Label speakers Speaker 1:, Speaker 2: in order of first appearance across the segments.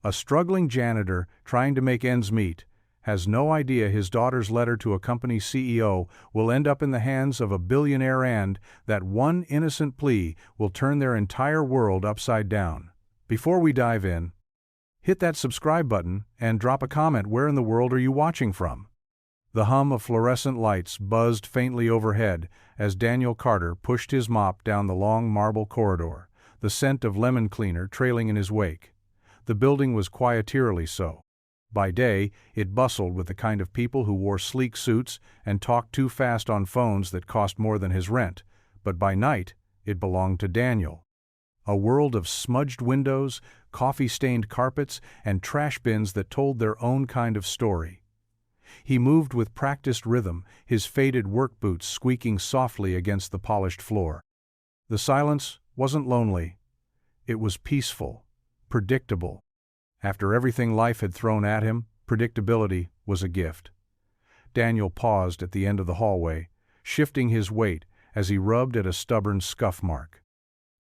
Speaker 1: A struggling janitor trying to make ends meet has no idea his daughter's letter to a company CEO will end up in the hands of a billionaire and that one innocent plea will turn their entire world upside down. Before we dive in, hit that subscribe button and drop a comment. Where in the world are you watching from? The hum of fluorescent lights buzzed faintly overhead as Daniel Carter pushed his mop down the long marble corridor, the scent of lemon cleaner trailing in his wake. The building was quiet, eerily so. By day, it bustled with the kind of people who wore sleek suits and talked too fast on phones that cost more than his rent, but by night, it belonged to Daniel. A world of smudged windows, coffee-stained carpets, and trash bins that told their own kind of story. He moved with practiced rhythm, his faded work boots squeaking softly against the polished floor. The silence wasn't lonely. It was peaceful, predictable. After everything life had thrown at him, predictability was a gift. Daniel paused at the end of the hallway, shifting his weight as he rubbed at a stubborn scuff mark.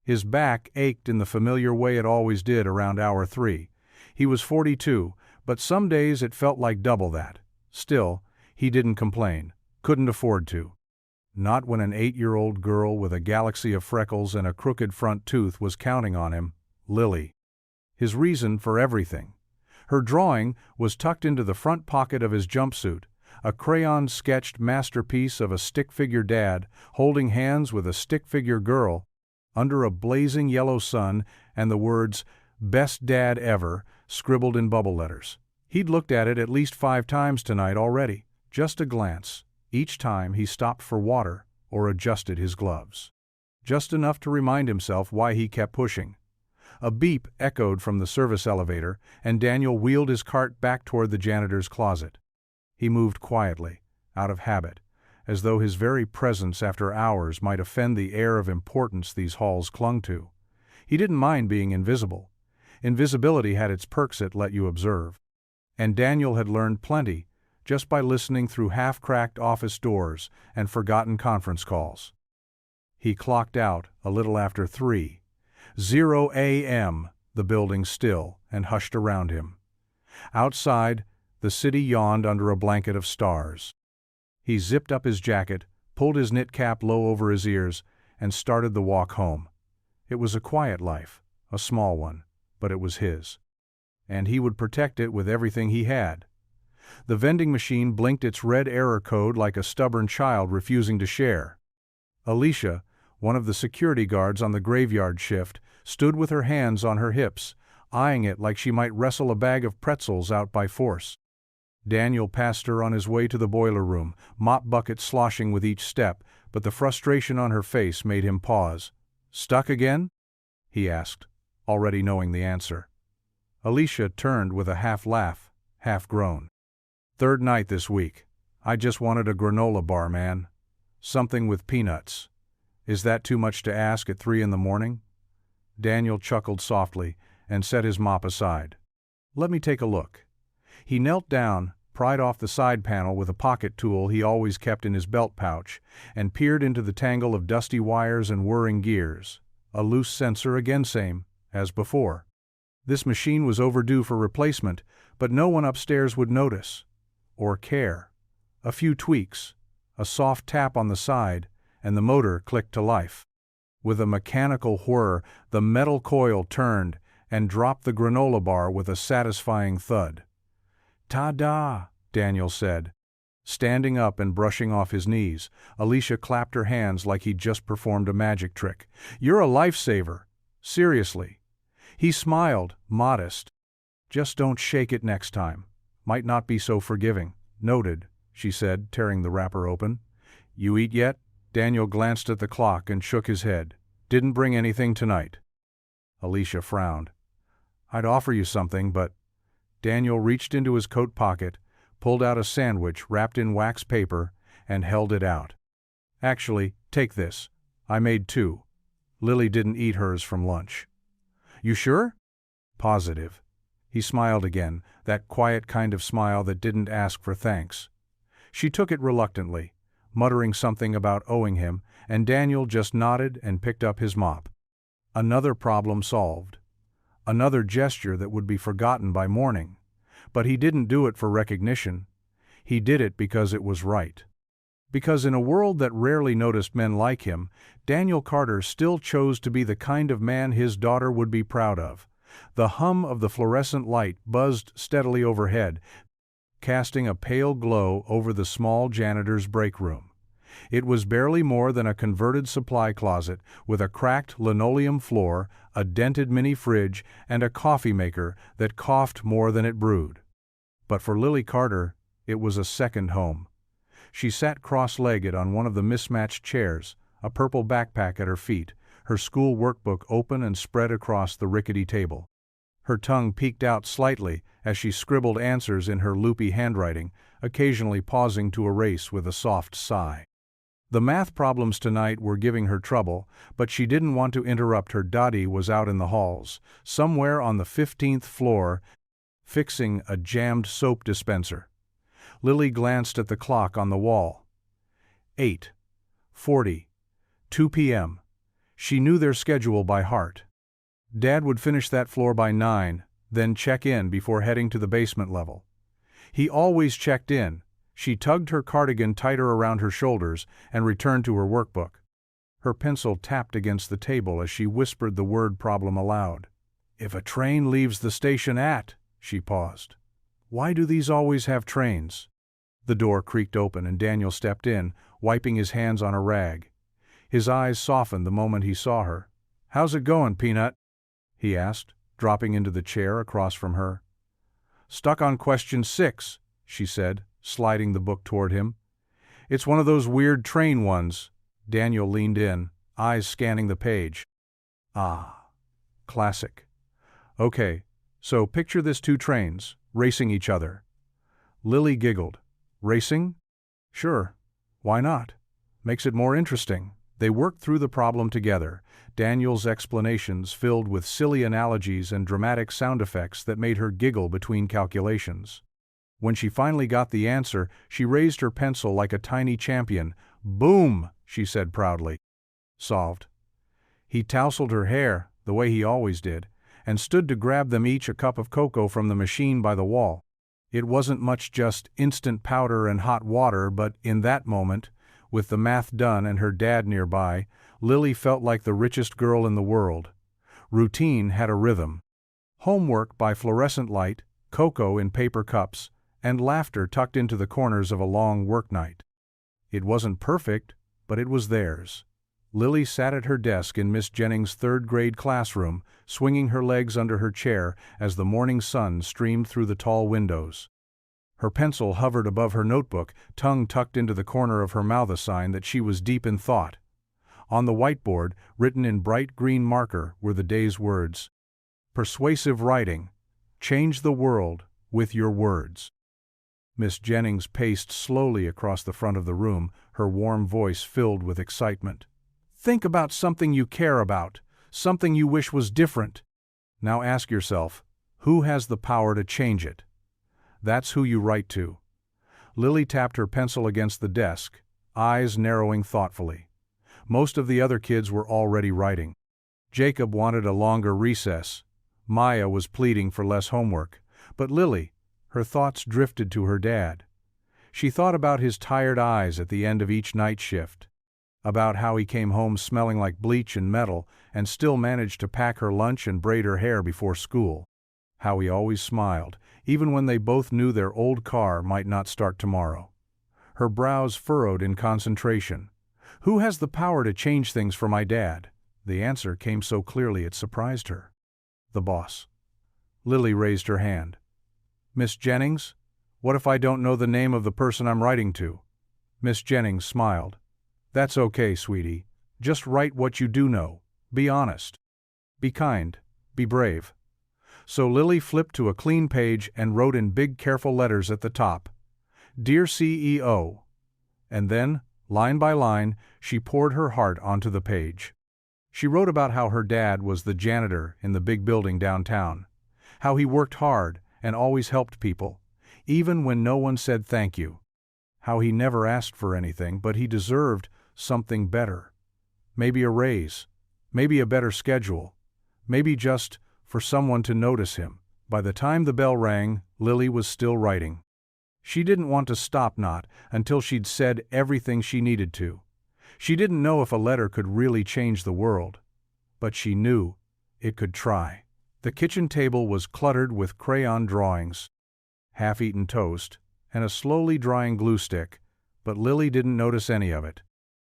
Speaker 1: His back ached in the familiar way it always did around hour 3. He was 42, but some days it felt like double that. Still, he didn't complain, couldn't afford to. Not when an 8-year-old girl with a galaxy of freckles and a crooked front tooth was counting on him, Lily. His reason for everything. Her drawing was tucked into the front pocket of his jumpsuit, a crayon-sketched masterpiece of a stick-figure dad holding hands with a stick-figure girl, under a blazing yellow sun, and the words, "Best Dad Ever," scribbled in bubble letters. He'd looked at it at least 5 times tonight already, just a glance. Each time he stopped for water or adjusted his gloves. Just enough to remind himself why he kept pushing. A beep echoed from the service elevator, and Daniel wheeled his cart back toward the janitor's closet. He moved quietly, out of habit, as though his very presence after hours might offend the air of importance these halls clung to. He didn't mind being invisible. Invisibility had its perks, it let you observe. And Daniel had learned plenty just by listening through half-cracked office doors and forgotten conference calls. He clocked out a little after 3:00 a.m., the building still and hushed around him. Outside, the city yawned under a blanket of stars. He zipped up his jacket, pulled his knit cap low over his ears, and started the walk home. It was a quiet life, a small one, but it was his. And he would protect it with everything he had. The vending machine blinked its red error code like a stubborn child refusing to share. Alicia, one of the security guards on the graveyard shift, stood with her hands on her hips, eyeing it like she might wrestle a bag of pretzels out by force. Daniel passed her on his way to the boiler room, mop bucket sloshing with each step, but the frustration on her face made him pause. "Stuck again?" he asked, already knowing the answer. Alicia turned with a half-laugh, half-groan. "Third night this week. I just wanted a granola bar, man. Something with peanuts. Is that too much to ask at 3 a.m? Daniel chuckled softly and set his mop aside. "Let me take a look." He knelt down, pried off the side panel with a pocket tool he always kept in his belt pouch, and peered into the tangle of dusty wires and whirring gears. A loose sensor again, same as before. This machine was overdue for replacement, but no one upstairs would notice. Or care. A few tweaks, a soft tap on the side, and the motor clicked to life. With a mechanical whir, the metal coil turned and dropped the granola bar with a satisfying thud. "Ta-da!" Daniel said. Standing up and brushing off his knees, Alicia clapped her hands like he'd just performed a magic trick. "You're a lifesaver. Seriously." He smiled, modest. "Just don't shake it next time. Might not be so forgiving." "Noted," she said, tearing the wrapper open. "You eat yet?" Daniel glanced at the clock and shook his head. "Didn't bring anything tonight." Alicia frowned. "I'd offer you something, but—" Daniel reached into his coat pocket, pulled out a sandwich wrapped in wax paper, and held it out. "Actually, take this. I made 2. Lily didn't eat hers from lunch." "You sure?" "Positive." He smiled again, that quiet kind of smile that didn't ask for thanks. She took it reluctantly, muttering something about owing him, and Daniel just nodded and picked up his mop. Another problem solved. another gesture that would be forgotten by morning. But he didn't do it for recognition. He did it because it was right. Because in a world that rarely noticed men like him, Daniel Carter still chose to be the kind of man his daughter would be proud of. The hum of the fluorescent light buzzed steadily overhead, casting a pale glow over the small janitor's break room. It was barely more than a converted supply closet, with a cracked linoleum floor, a dented mini fridge, and a coffee maker that coughed more than it brewed. But for Lily Carter, it was a second home. She sat cross-legged on one of the mismatched chairs, a purple backpack at her feet, her school workbook open and spread across the rickety table. Her tongue peeked out slightly as she scribbled answers in her loopy handwriting, occasionally pausing to erase with a soft sigh. The math problems tonight were giving her trouble, but she didn't want to interrupt. Her daddy was out in the halls, somewhere on the 15th floor, fixing a jammed soap dispenser. Lily glanced at the clock on the wall. 8:40, 2 p.m. She knew their schedule by heart. Dad would finish that floor by 9, then check in before heading to the basement level. He always checked in. She tugged her cardigan tighter around her shoulders and returned to her workbook. Her pencil tapped against the table as she whispered the word problem aloud. If a train leaves the station at, she paused. Why do these always have trains? The door creaked open and Daniel stepped in, wiping his hands on a rag. His eyes softened the moment he saw her. How's it going, Peanut? He asked, dropping into the chair across from her. Stuck on question 6, she said, sliding the book toward him. It's one of those weird train ones. Daniel leaned in, eyes scanning the page. Ah, classic. Okay, so picture this: 2 trains, racing each other. Lily giggled. Racing? Sure. Why not? Makes it more interesting. They worked through the problem together, Daniel's explanations filled with silly analogies and dramatic sound effects that made her giggle between calculations. When she finally got the answer, she raised her pencil like a tiny champion. Boom, she said proudly. Solved. He tousled her hair, the way he always did, and stood to grab them each a cup of cocoa from the machine by the wall. It wasn't much, just instant powder and hot water, but in that moment, with the math done and her dad nearby, Lily felt like the richest girl in the world. Routine had a rhythm. Homework by fluorescent light, cocoa in paper cups, and laughter tucked into the corners of a long work night. It wasn't perfect, but it was theirs. Lily sat at her desk in Miss Jennings' third-grade classroom, swinging her legs under her chair as the morning sun streamed through the tall windows. Her pencil hovered above her notebook, tongue tucked into the corner of her mouth, a sign that she was deep in thought. On the whiteboard, written in bright green marker, were the day's words. Persuasive writing. Change the world with your words. Miss Jennings paced slowly across the front of the room, her warm voice filled with excitement. Think about something you care about, something you wish was different. Now ask yourself, who has the power to change it? That's who you write to. Lily tapped her pencil against the desk, eyes narrowing thoughtfully. Most of the other kids were already writing. Jacob wanted a longer recess. Maya was pleading for less homework. But Lily, her thoughts drifted to her dad. She thought about his tired eyes at the end of each night shift, about how he came home smelling like bleach and metal and still managed to pack her lunch and braid her hair before school, how he always smiled, even when they both knew their old car might not start tomorrow. Her brows furrowed in concentration. Who has the power to change things for my dad? The answer came so clearly it surprised her. The boss. Lily raised her hand. Miss Jennings, what if I don't know the name of the person I'm writing to? Miss Jennings smiled. That's okay, sweetie. Just write what you do know. Be honest. Be kind. Be brave. So Lily flipped to a clean page and wrote in big careful letters at the top, Dear CEO. And then, line by line, she poured her heart onto the page. She wrote about how her dad was the janitor in the big building downtown, how he worked hard and always helped people, even when no one said thank you, how he never asked for anything, but he deserved something better. Maybe a raise, maybe a better schedule, maybe just for someone to notice him. By the time the bell rang, Lily was still writing. She didn't want to stop not until she'd said everything she needed to. She didn't know if a letter could really change the world, but she knew it could try. The kitchen table was cluttered with crayon drawings, half-eaten toast, and a slowly drying glue stick, but Lily didn't notice any of it.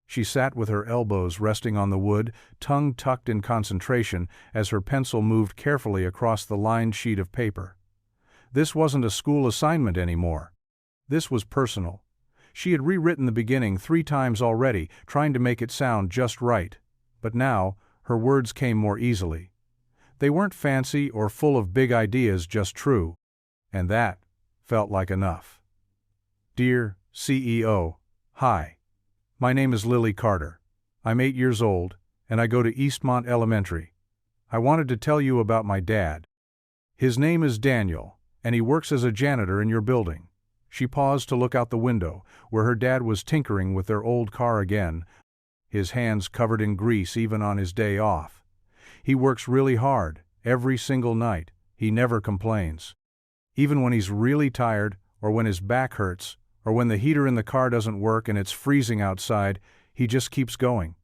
Speaker 1: She sat with her elbows resting on the wood, tongue tucked in concentration as her pencil moved carefully across the lined sheet of paper. This wasn't a school assignment anymore. This was personal. She had rewritten the beginning 3 times already, trying to make it sound just right, but now her words came more easily. They weren't fancy or full of big ideas, just true, and that felt like enough. Dear CEO, hi. My name is Lily Carter. I'm 8 years old, and I go to Eastmont Elementary. I wanted to tell you about my dad. His name is Daniel, and he works as a janitor in your building. She paused to look out the window, where her dad was tinkering with their old car again, his hands covered in grease even on his day off. He works really hard, every single night. He never complains. Even when he's really tired, or when his back hurts, or when the heater in the car doesn't work and it's freezing outside, he just keeps going.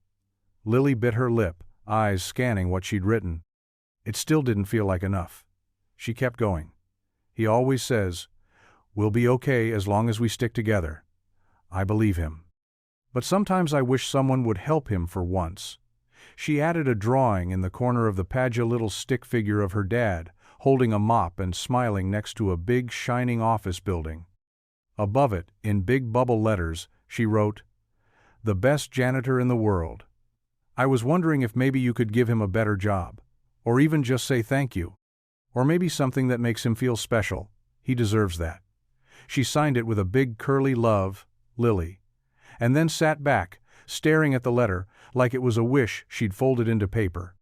Speaker 1: Lily bit her lip, eyes scanning what she'd written. It still didn't feel like enough. She kept going. He always says, "We'll be okay as long as we stick together." I believe him. But sometimes I wish someone would help him for once. She added a drawing in the corner of the Padgett little stick figure of her dad, holding a mop and smiling next to a big shining office building. Above it, in big bubble letters, she wrote, "The best janitor in the world. I was wondering if maybe you could give him a better job, or even just say thank you, or maybe something that makes him feel special. He deserves that." She signed it with a big curly love, Lily, and then sat back, staring at the letter like it was a wish she'd folded into paper.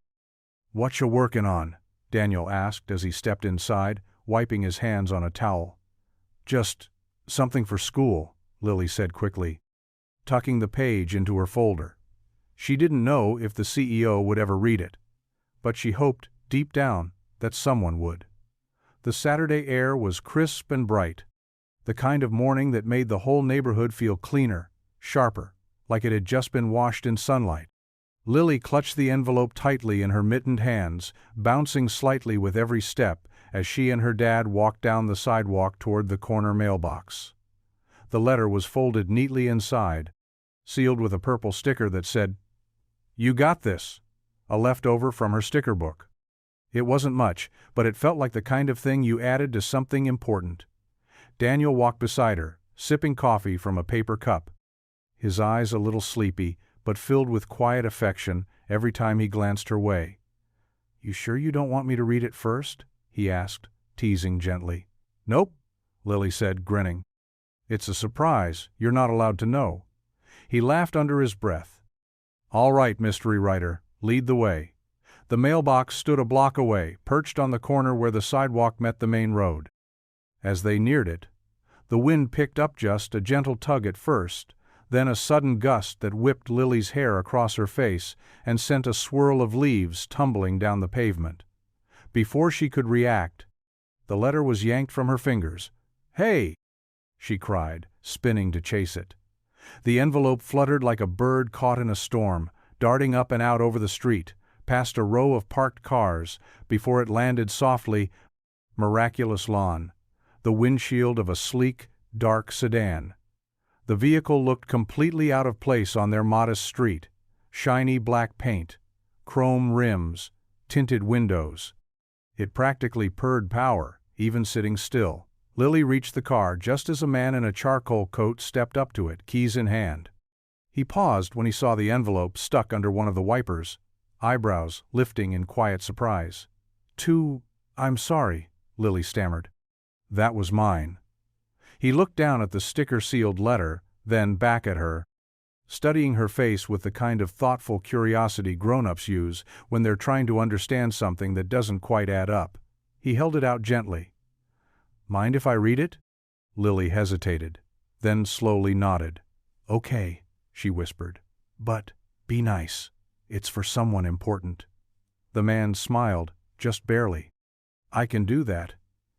Speaker 1: "What you working on?" Daniel asked as he stepped inside, wiping his hands on a towel. "Just something for school," Lily said quickly, tucking the page into her folder. She didn't know if the CEO would ever read it, but she hoped, deep down, that someone would. The Saturday air was crisp and bright, the kind of morning that made the whole neighborhood feel cleaner, sharper, like it had just been washed in sunlight. Lily clutched the envelope tightly in her mittened hands, bouncing slightly with every step as she and her dad walked down the sidewalk toward the corner mailbox. The letter was folded neatly inside, sealed with a purple sticker that said, "You got this," a leftover from her sticker book. It wasn't much, but it felt like the kind of thing you added to something important. Daniel walked beside her, sipping coffee from a paper cup, his eyes a little sleepy, but filled with quiet affection every time he glanced her way. "You sure you don't want me to read it first?" he asked, teasing gently. "Nope," Lily said, grinning. "It's a surprise. You're not allowed to know." He laughed under his breath. "All right, mystery writer, lead the way." The mailbox stood a block away, perched on the corner where the sidewalk met the main road. As they neared it, the wind picked up, just a gentle tug at first, then a sudden gust that whipped Lily's hair across her face and sent a swirl of leaves tumbling down the pavement. Before she could react, the letter was yanked from her fingers. "Hey!" she cried, spinning to chase it. The envelope fluttered like a bird caught in a storm, darting up and out over the street, past a row of parked cars, before it landed softly, miraculous lawn, the windshield of a sleek, dark sedan. The vehicle looked completely out of place on their modest street. Shiny black paint, chrome rims, tinted windows. It practically purred power, even sitting still. Lily reached the car just as a man in a charcoal coat stepped up to it, keys in hand. He paused when he saw the envelope stuck under one of the wipers, eyebrows lifting in quiet surprise. I'm sorry," Lily stammered. "That was mine." He looked down at the sticker-sealed letter, then back at her, studying her face with the kind of thoughtful curiosity grown-ups use when they're trying to understand something that doesn't quite add up. He held it out gently. "Mind if I read it?" Lily hesitated, then slowly nodded. "Okay," she whispered. "But be nice. It's for someone important." The man smiled, just barely. I can do that.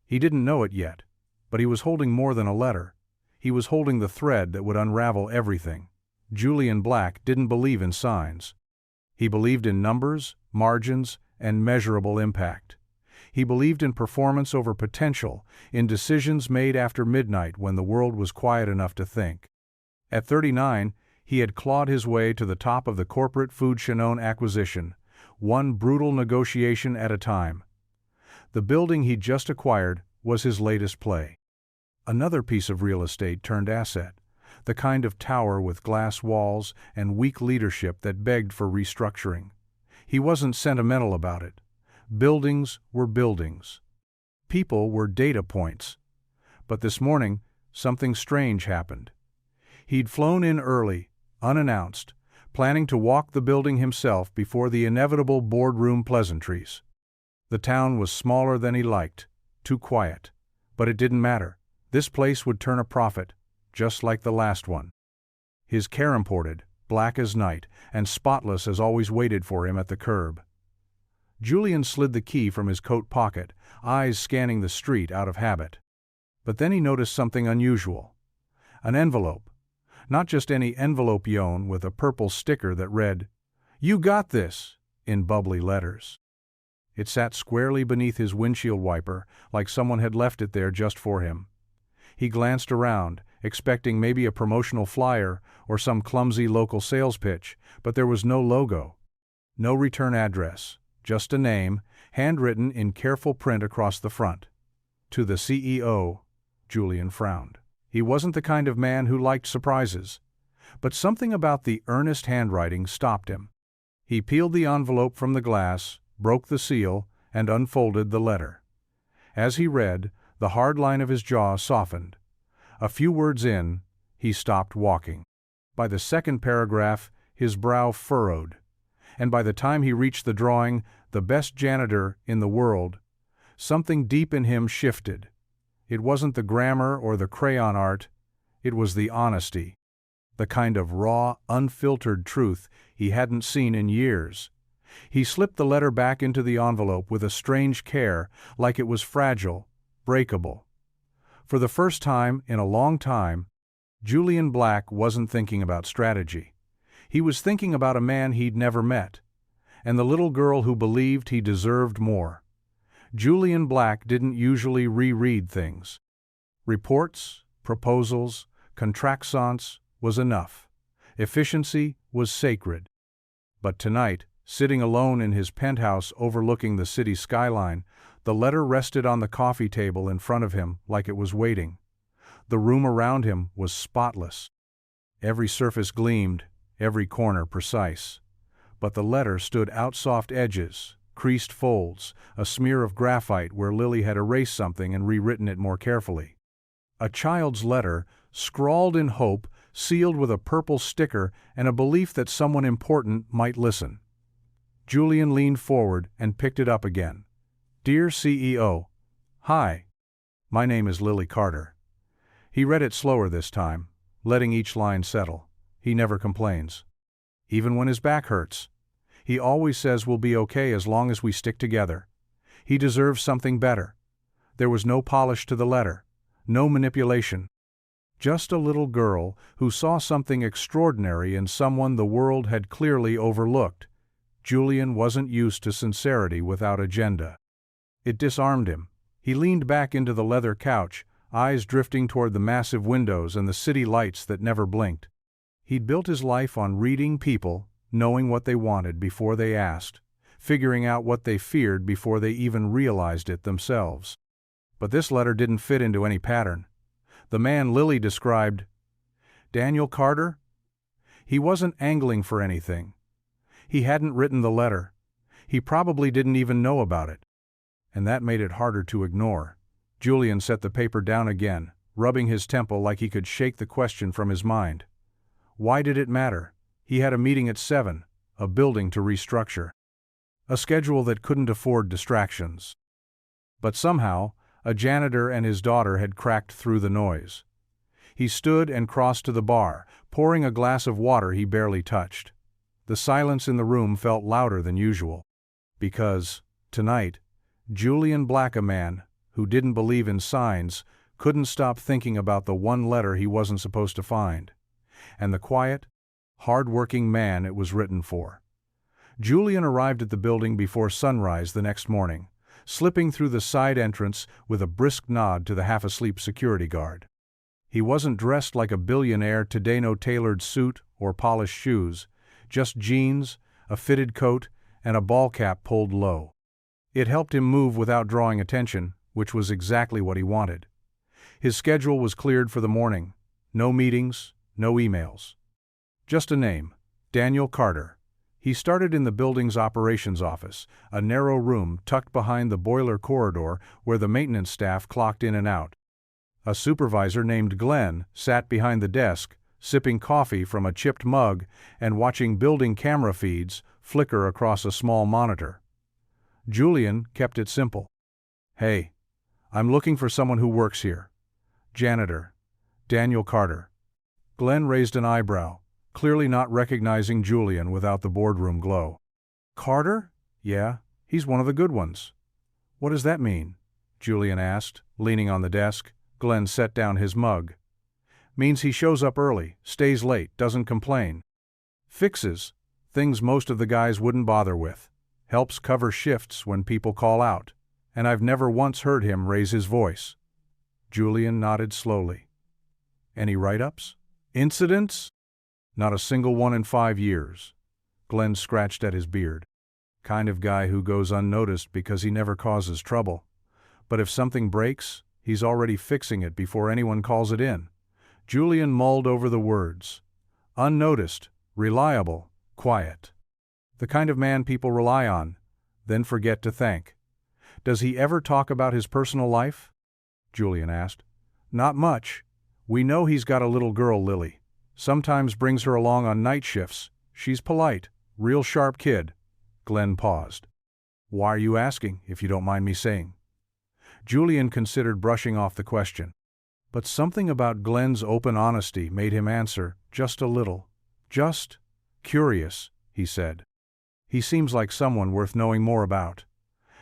Speaker 1: He didn't know it yet, but he was holding more than a letter. He was holding the thread that would unravel everything. Julian Black didn't believe in signs. He believed in numbers, margins, and measurable impact. He believed in performance over potential, in decisions made after midnight when the world was quiet enough to think. At 39, he had clawed his way to the top of the corporate food chain acquisition, one brutal negotiation at a time. The building he'd just acquired was his latest play. Another piece of real estate turned asset, the kind of tower with glass walls and weak leadership that begged for restructuring. He wasn't sentimental about it. Buildings were buildings. People were data points. But this morning, something strange happened. He'd flown in early, unannounced, planning to walk the building himself before the inevitable boardroom pleasantries. The town was smaller than he liked, too quiet. But it didn't matter. This place would turn a profit, just like the last one. His care imported, black as night, and spotless as always waited for him at the curb. Julian slid the key from his coat pocket, eyes scanning the street out of habit. But then he noticed something unusual. An envelope. Not just any envelope with a purple sticker that read, "You got this," in bubbly letters. It sat squarely beneath his windshield wiper, like someone had left it there just for him. He glanced around, expecting maybe a promotional flyer or some clumsy local sales pitch, but there was no logo. No return address, just a name, handwritten in careful print across the front. To the CEO, Julian frowned. He wasn't the kind of man who liked surprises. But something about the earnest handwriting stopped him. He peeled the envelope from the glass, broke the seal, and unfolded the letter. As he read, the hard line of his jaw softened. A few words in, he stopped walking. By the second paragraph, his brow furrowed. And by the time he reached the drawing, "The best janitor in the world," something deep in him shifted. It wasn't the grammar or the crayon art, it was the honesty. The kind of raw, unfiltered truth he hadn't seen in years. He slipped the letter back into the envelope with a strange care, like it was fragile, breakable. For the first time in a long time, Julian Black wasn't thinking about strategy. He was thinking about a man he'd never met, and the little girl who believed he deserved more. Julian Black didn't usually reread things. Reports, proposals, contractions was enough. Efficiency was sacred. But tonight, sitting alone in his penthouse overlooking the city skyline, the letter rested on the coffee table in front of him like it was waiting. The room around him was spotless. Every surface gleamed, every corner precise. But the letter stood out soft edges, creased folds, a smear of graphite where Lily had erased something and rewritten it more carefully. A child's letter, scrawled in hope, sealed with a purple sticker and a belief that someone important might listen. Julian leaned forward and picked it up again. "Dear CEO, hi. My name is Lily Carter." He read it slower this time, letting each line settle. He never complains. Even when his back hurts. He always says we'll be okay as long as we stick together. He deserves something better. There was no polish to the letter, no manipulation. Just a little girl who saw something extraordinary in someone the world had clearly overlooked. Julian wasn't used to sincerity without agenda. It disarmed him. He leaned back into the leather couch, eyes drifting toward the massive windows and the city lights that never blinked. He'd built his life on reading people, knowing what they wanted before they asked, figuring out what they feared before they even realized it themselves. But this letter didn't fit into any pattern. The man Lily described, Daniel Carter? He wasn't angling for anything. He hadn't written the letter. He probably didn't even know about it. And that made it harder to ignore. Julian set the paper down again, rubbing his temple like he could shake the question from his mind. Why did it matter? He had a meeting at 7, a building to restructure. A schedule that couldn't afford distractions. But somehow, a janitor and his daughter had cracked through the noise. He stood and crossed to the bar, pouring a glass of water he barely touched. The silence in the room felt louder than usual. Because, tonight, Julian Black, a man who didn't believe in signs, couldn't stop thinking about the one letter he wasn't supposed to find, and the quiet, hard-working man it was written for. Julian arrived at the building before sunrise the next morning, slipping through the side entrance with a brisk nod to the half-asleep security guard. He wasn't dressed like a billionaire today, no tailored suit or polished shoes, just jeans, a fitted coat, and a ball cap pulled low. It helped him move without drawing attention, which was exactly what he wanted. His schedule was cleared for the morning. No meetings, no emails. Just a name, Daniel Carter. He started in the building's operations office, a narrow room tucked behind the boiler corridor where the maintenance staff clocked in and out. A supervisor named Glenn sat behind the desk, sipping coffee from a chipped mug and watching building camera feeds flicker across a small monitor. Julian kept it simple. "Hey, I'm looking for someone who works here. Janitor. Daniel Carter." Glenn raised an eyebrow, clearly not recognizing Julian without the boardroom glow. "Carter? Yeah, he's one of the good ones." "What does that mean?" Julian asked, leaning on the desk. Glenn set down his mug. "Means he shows up early, stays late, doesn't complain. Fixes things most of the guys wouldn't bother with. Helps cover shifts when people call out. And I've never once heard him raise his voice." Julian nodded slowly. "Any write-ups? Incidents?" "Not a single one in 5 years." Glenn scratched at his beard. "Kind of guy who goes unnoticed because he never causes trouble. But if something breaks, he's already fixing it before anyone calls it in." Julian mulled over the words. Unnoticed, reliable, quiet. The kind of man people rely on, then forget to thank. "Does he ever talk about his personal life?" Julian asked. "Not much. We know he's got a little girl, Lily. Sometimes brings her along on night shifts. She's polite, real sharp kid." Glenn paused. "Why are you asking, if you don't mind me saying?" Julian considered brushing off the question. But something about Glenn's open honesty made him answer, just a little. "Just curious," he said. "He seems like someone worth knowing more about."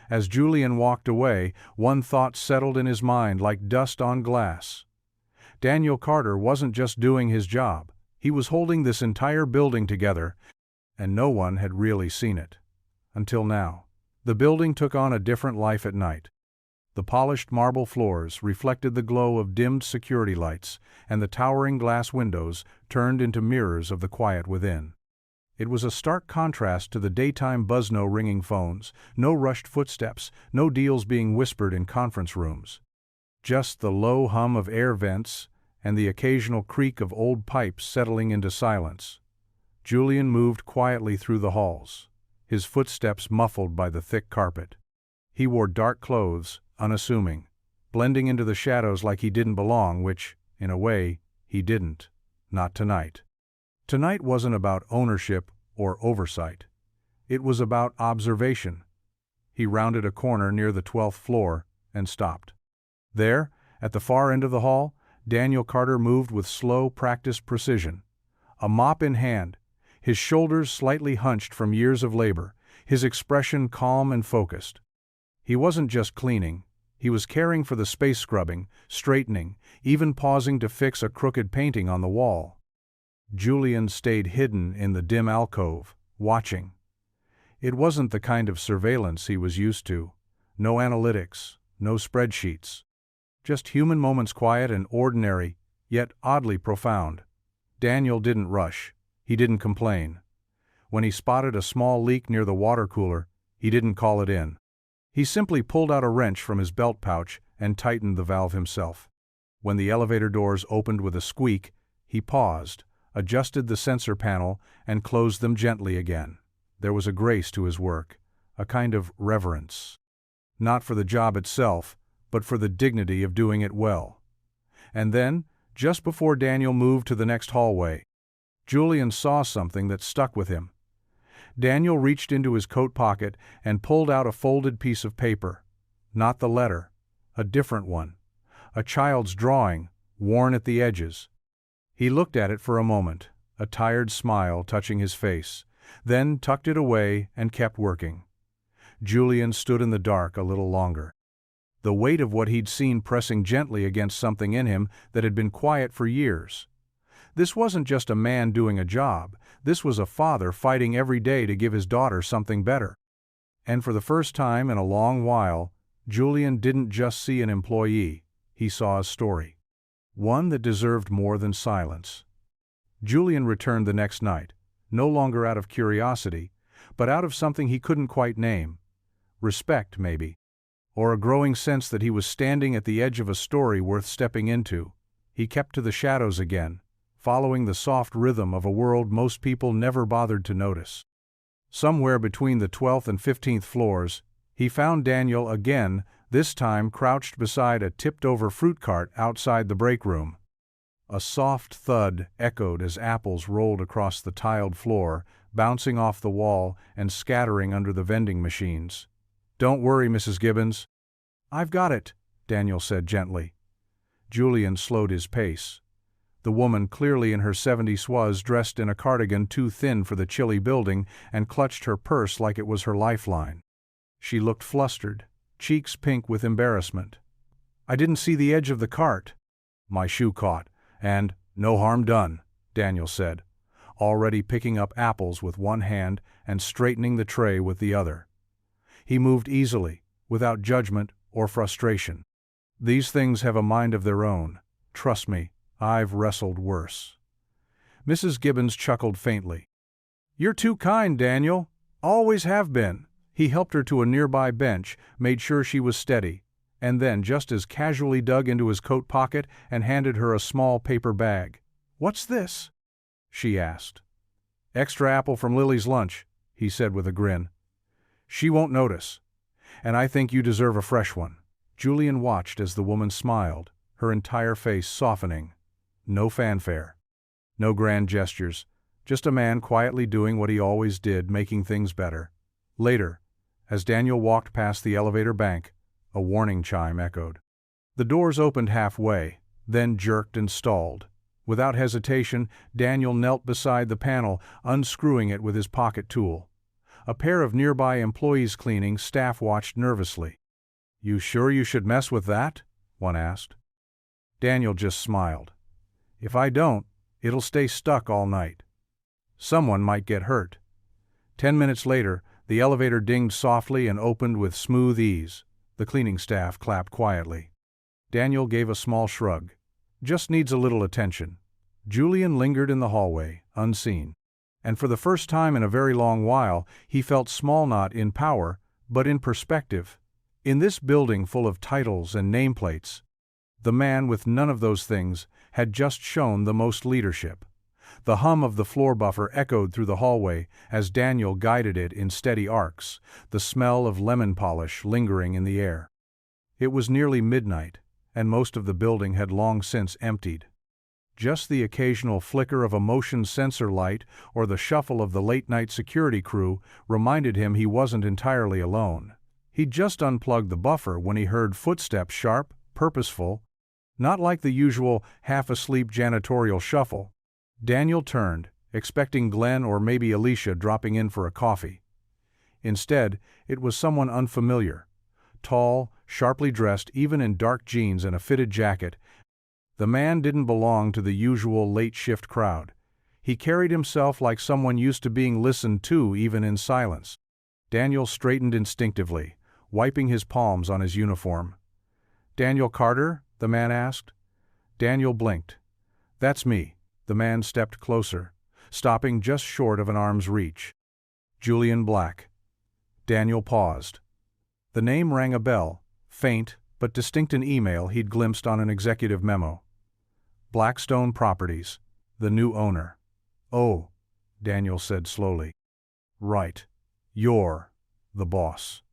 Speaker 1: As Julian walked away, one thought settled in his mind like dust on glass. Daniel Carter wasn't just doing his job. He was holding this entire building together, and no one had really seen it. Until now. The building took on a different life at night. The polished marble floors reflected the glow of dimmed security lights, and the towering glass windows turned into mirrors of the quiet within. It was a stark contrast to the daytime buzz, no ringing phones, no rushed footsteps, no deals being whispered in conference rooms. Just the low hum of air vents and the occasional creak of old pipes settling into silence. Julian moved quietly through the halls, his footsteps muffled by the thick carpet. He wore dark clothes, unassuming, blending into the shadows like he didn't belong, which, in a way, he didn't. Not tonight. Tonight wasn't about ownership or oversight. It was about observation. He rounded a corner near the 12th floor and stopped. There, at the far end of the hall, Daniel Carter moved with slow, practiced precision. A mop in hand, his shoulders slightly hunched from years of labor, his expression calm and focused. He wasn't just cleaning. He was caring for the space, scrubbing, straightening, even pausing to fix a crooked painting on the wall. Julian stayed hidden in the dim alcove, watching. It wasn't the kind of surveillance he was used to. No analytics, no spreadsheets. Just human moments, quiet and ordinary, yet oddly profound. Daniel didn't rush. He didn't complain. When he spotted a small leak near the water cooler, he didn't call it in. He simply pulled out a wrench from his belt pouch and tightened the valve himself. When the elevator doors opened with a squeak, he paused, adjusted the sensor panel, and closed them gently again. There was a grace to his work, a kind of reverence. Not for the job itself, but for the dignity of doing it well. And then, just before Daniel moved to the next hallway, Julian saw something that stuck with him. Daniel reached into his coat pocket and pulled out a folded piece of paper. Not the letter, a different one. A child's drawing, worn at the edges. He looked at it for a moment, a tired smile touching his face, then tucked it away and kept working. Julian stood in the dark a little longer. The weight of what he'd seen pressing gently against something in him that had been quiet for years. This wasn't just a man doing a job, this was a father fighting every day to give his daughter something better. And for the first time in a long while, Julian didn't just see an employee, he saw a story. One that deserved more than silence. Julian returned the next night, no longer out of curiosity, but out of something he couldn't quite name. Respect, maybe. Or a growing sense that he was standing at the edge of a story worth stepping into. He kept to the shadows again, following the soft rhythm of a world most people never bothered to notice. Somewhere between the 12th and 15th floors, he found Daniel again, this time crouched beside a tipped-over fruit cart outside the break room. A soft thud echoed as apples rolled across the tiled floor, bouncing off the wall and scattering under the vending machines. "Don't worry, Mrs. Gibbons." "I've got it," Daniel said gently. Julian slowed his pace. The woman, clearly in her 70s, was dressed in a cardigan too thin for the chilly building and clutched her purse like it was her lifeline. She looked flustered, cheeks pink with embarrassment. "I didn't see the edge of the cart." "My shoe caught, and no harm done," Daniel said, already picking up apples with one hand and straightening the tray with the other. He moved easily, without judgment or frustration. "These things have a mind of their own. Trust me. I've wrestled worse." Mrs. Gibbons chuckled faintly. "You're too kind, Daniel. Always have been." He helped her to a nearby bench, made sure she was steady, and then just as casually dug into his coat pocket and handed her a small paper bag. "What's this?" she asked. "Extra apple from Lily's lunch," he said with a grin. "She won't notice. And I think you deserve a fresh one." Julian watched as the woman smiled, her entire face softening. No fanfare. No grand gestures. Just a man quietly doing what he always did, making things better. Later, as Daniel walked past the elevator bank, a warning chime echoed. The doors opened halfway, then jerked and stalled. Without hesitation, Daniel knelt beside the panel, unscrewing it with his pocket tool. A pair of nearby employees cleaning staff watched nervously. "You sure you should mess with that?" one asked. Daniel just smiled. "If I don't, it'll stay stuck all night. Someone might get hurt." 10 minutes later, the elevator dinged softly and opened with smooth ease. The cleaning staff clapped quietly. Daniel gave a small shrug. "Just needs a little attention." Julian lingered in the hallway, unseen. And for the first time in a very long while, he felt small not in power, but in perspective. In this building full of titles and nameplates, the man with none of those things had just shown the most leadership. The hum of the floor buffer echoed through the hallway as Daniel guided it in steady arcs, the smell of lemon polish lingering in the air. It was nearly midnight, and most of the building had long since emptied. Just the occasional flicker of a motion sensor light or the shuffle of the late-night security crew reminded him he wasn't entirely alone. He'd just unplugged the buffer when he heard footsteps, sharp, purposeful, not like the usual half-asleep janitorial shuffle. Daniel turned, expecting Glenn or maybe Alicia dropping in for a coffee. Instead, it was someone unfamiliar. Tall, sharply dressed even in dark jeans and a fitted jacket, the man didn't belong to the usual late-shift crowd. He carried himself like someone used to being listened to even in silence. Daniel straightened instinctively, wiping his palms on his uniform. "Daniel Carter?" the man asked. Daniel blinked. "That's me." The man stepped closer, stopping just short of an arm's reach. "Julian Black." Daniel paused. The name rang a bell, faint but distinct, an email he'd glimpsed on an executive memo. Blackstone Properties, the new owner. "Oh," Daniel said slowly. "Right. You're the boss."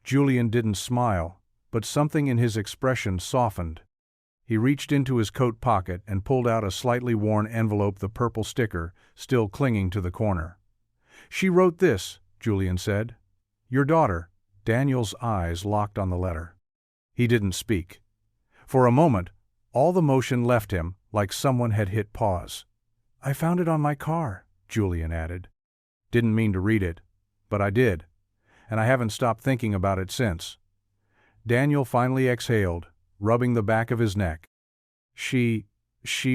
Speaker 1: Julian didn't smile, but something in his expression softened. He reached into his coat pocket and pulled out a slightly worn envelope, the purple sticker still clinging to the corner. "She wrote this," Julian said. "Your daughter." Daniel's eyes locked on the letter. He didn't speak. For a moment, all the motion left him, like someone had hit pause. "I found it on my car," Julian added. "Didn't mean to read it, but I did. and I haven't stopped thinking about it since." Daniel finally exhaled, rubbing the back of his neck. She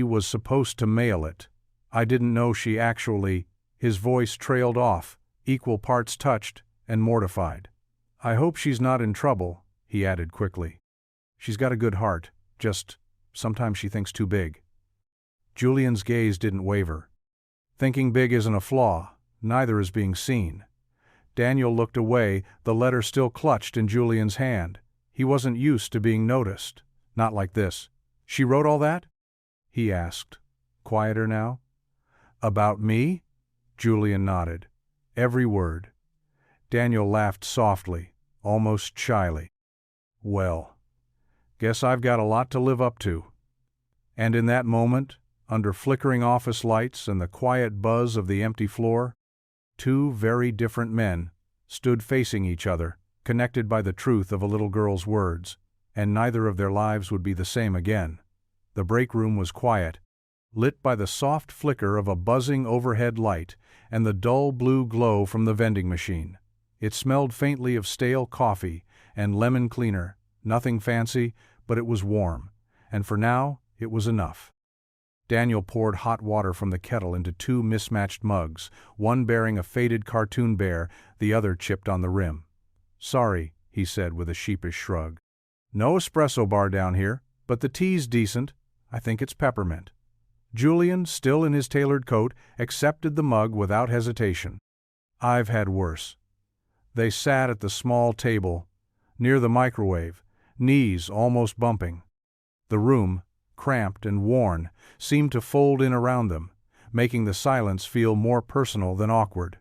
Speaker 1: was supposed to mail it. I didn't know she actually." His voice trailed off, equal parts touched and mortified. "I hope she's not in trouble," he added quickly. "She's got a good heart, just sometimes she thinks too big." Julian's gaze didn't waver. Thinking big isn't a flaw, neither is being seen. Daniel looked away, the letter still clutched in Julian's hand. He wasn't used to being noticed. Not like this. "She wrote all that?" he asked, quieter now. "About me?" Julian nodded. "Every word." Daniel laughed softly, almost shyly. "Well, guess I've got a lot to live up to." And in that moment, under flickering office lights and the quiet buzz of the empty floor, two very different men stood facing each other, connected by the truth of a little girl's words, and neither of their lives would be the same again. The break room was quiet, lit by the soft flicker of a buzzing overhead light and the dull blue glow from the vending machine. It smelled faintly of stale coffee and lemon cleaner, nothing fancy, but it was warm, and for now it was enough. Daniel poured hot water from the kettle into two mismatched mugs, one bearing a faded cartoon bear, the other chipped on the rim. "Sorry," he said with a sheepish shrug. "No espresso bar down here, but the tea's decent. I think it's peppermint." Julian, still in his tailored coat, accepted the mug without hesitation. "I've had worse." They sat at the small table, near the microwave, knees almost bumping. The room, cramped and worn, seemed to fold in around them, making the silence feel more personal than awkward.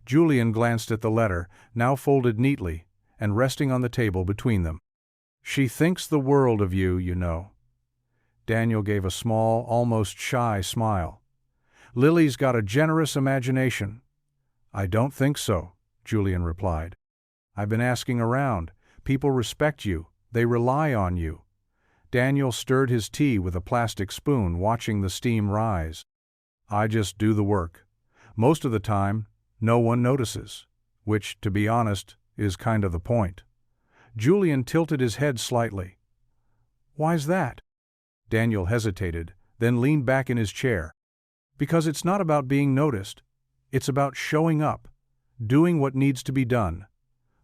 Speaker 1: Julian glanced at the letter, now folded neatly, and resting on the table between them. "She thinks the world of you, you know." Daniel gave a small, almost shy smile. "Lily's got a generous imagination." "I don't think so," Julian replied. "I've been asking around. People respect you. They rely on you." Daniel stirred his tea with a plastic spoon, watching the steam rise. "I just do the work. Most of the time, no one notices, which, to be honest, is kind of the point." Julian tilted his head slightly. "Why's that?" Daniel hesitated, then leaned back in his chair. "Because it's not about being noticed. It's about showing up, doing what needs to be done.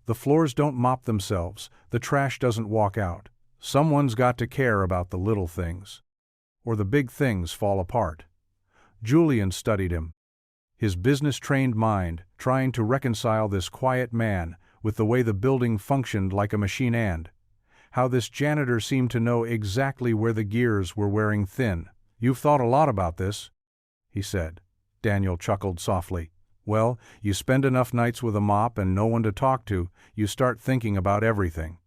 Speaker 1: The floors don't mop themselves, the trash doesn't walk out. Someone's got to care about the little things, or the big things fall apart." Julian studied him, his business-trained mind trying to reconcile this quiet man with the way the building functioned like a machine and how this janitor seemed to know exactly where the gears were wearing thin. "You've thought a lot about this," he said. Daniel chuckled softly. "Well, you spend enough nights with a mop and no one to talk to, you start thinking about everything."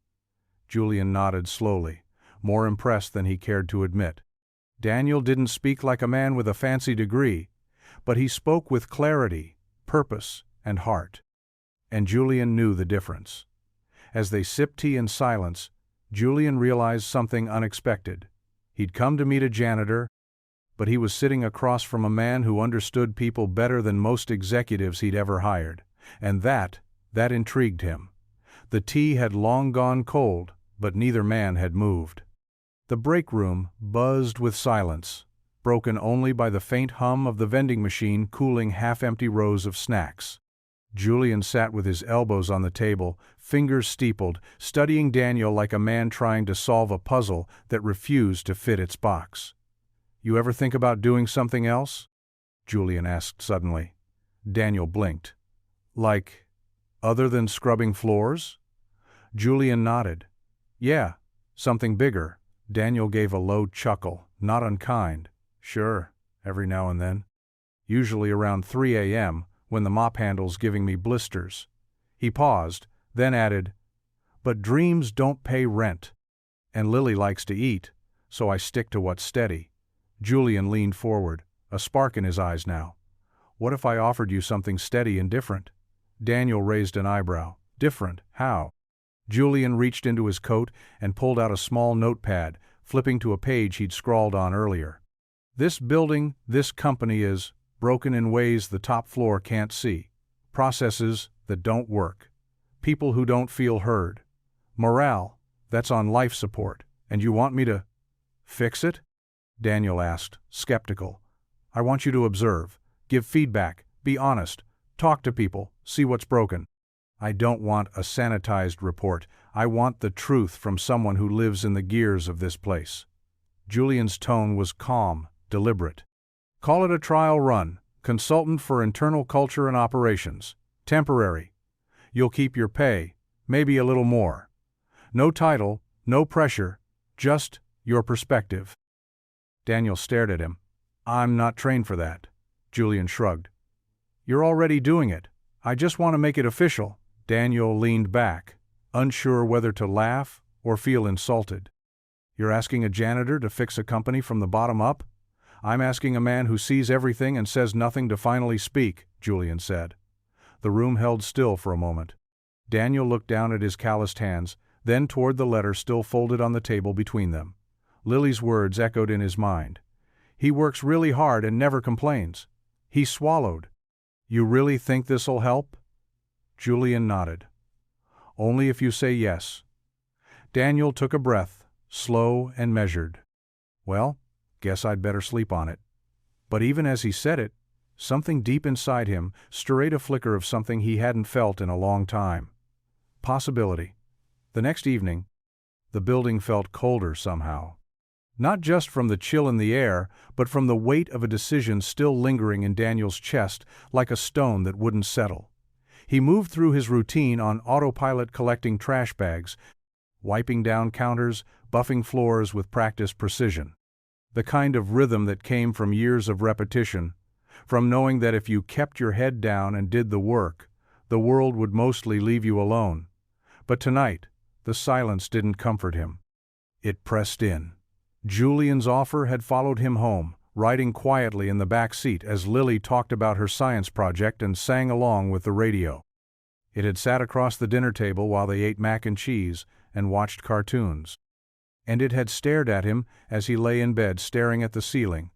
Speaker 1: Julian nodded slowly, more impressed than he cared to admit. Daniel didn't speak like a man with a fancy degree, but he spoke with clarity, purpose, and heart. And Julian knew the difference. As they sipped tea in silence, Julian realized something unexpected. He'd come to meet a janitor, but he was sitting across from a man who understood people better than most executives he'd ever hired, and that intrigued him. The tea had long gone cold, but neither man had moved. The break room buzzed with silence, broken only by the faint hum of the vending machine cooling half-empty rows of snacks. Julian sat with his elbows on the table, fingers steepled, studying Daniel like a man trying to solve a puzzle that refused to fit its box. "You ever think about doing something else?" Julian asked suddenly. Daniel blinked. "Like, other than scrubbing floors?" Julian nodded. "Yeah, something bigger." Daniel gave a low chuckle, not unkind. "Sure, every now and then. Usually around 3 a.m., when the mop handle's giving me blisters." He paused, then added, "But dreams don't pay rent. And Lily likes to eat, so I stick to what's steady." Julian leaned forward, a spark in his eyes now. "What if I offered you something steady and different?" Daniel raised an eyebrow. "Different? How?" Julian reached into his coat and pulled out a small notepad, flipping to a page he'd scrawled on earlier. "This building, this company is broken in ways the top floor can't see. Processes that don't work. people who don't feel heard. Morale, that's on life support, and you want me to fix it? Daniel asked, skeptical. I want you to observe, give feedback, be honest, talk to people, see what's broken. I don't want a sanitized report. I want the truth from someone who lives in the gears of this place. Julian's tone was calm, deliberate. Call it a trial run, consultant for internal culture and operations. Temporary. You'll keep your pay, maybe a little more. No title, no pressure, just your perspective. Daniel stared at him. I'm not trained for that. Julian shrugged. You're already doing it. I just want to make it official. Daniel leaned back, unsure whether to laugh or feel insulted. You're asking a janitor to fix a company from the bottom up? I'm asking a man who sees everything and says nothing to finally speak, Julian said. The room held still for a moment. Daniel looked down at his calloused hands, then toward the letter still folded on the table between them. Lily's words echoed in his mind. He works really hard and never complains. He swallowed. You really think this'll help? Julian nodded. Only if you say yes. Daniel took a breath, slow and measured. Well, guess I'd better sleep on it. But even as he said it, something deep inside him stirred a flicker of something he hadn't felt in a long time. Possibility. The next evening, the building felt colder somehow. Not just from the chill in the air, but from the weight of a decision still lingering in Daniel's chest like a stone that wouldn't settle. He moved through his routine on autopilot, collecting trash bags, wiping down counters, buffing floors with practiced precision. The kind of rhythm that came from years of repetition, from knowing that if you kept your head down and did the work, the world would mostly leave you alone. But tonight, the silence didn't comfort him. It pressed in. Julian's offer had followed him home, riding quietly in the back seat as Lily talked about her science project and sang along with the radio. It had sat across the dinner table while they ate mac and cheese and watched cartoons. And it had stared at him as he lay in bed staring at the ceiling,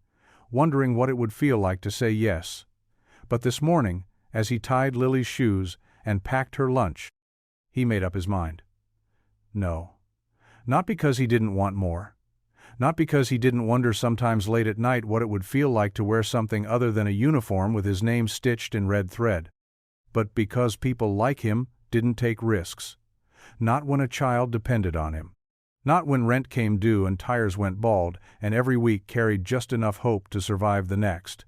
Speaker 1: wondering what it would feel like to say yes. But this morning, as he tied Lily's shoes and packed her lunch, he made up his mind. No. Not because he didn't want more. Not because he didn't wonder sometimes late at night what it would feel like to wear something other than a uniform with his name stitched in red thread. But because people like him didn't take risks. Not when a child depended on him. Not when rent came due and tires went bald and every week carried just enough hope to survive the next.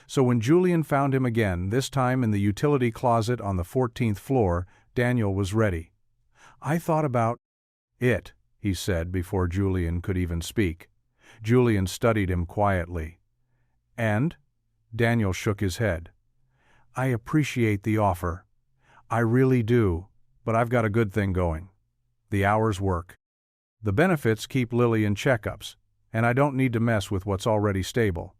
Speaker 1: So when Julian found him again, this time in the utility closet on the 14th floor, Daniel was ready. I thought about it, he said before Julian could even speak. Julian studied him quietly. And? Daniel shook his head. I appreciate the offer. I really do, but I've got a good thing going. The hours work. The benefits keep Lily in checkups, and I don't need to mess with what's already stable.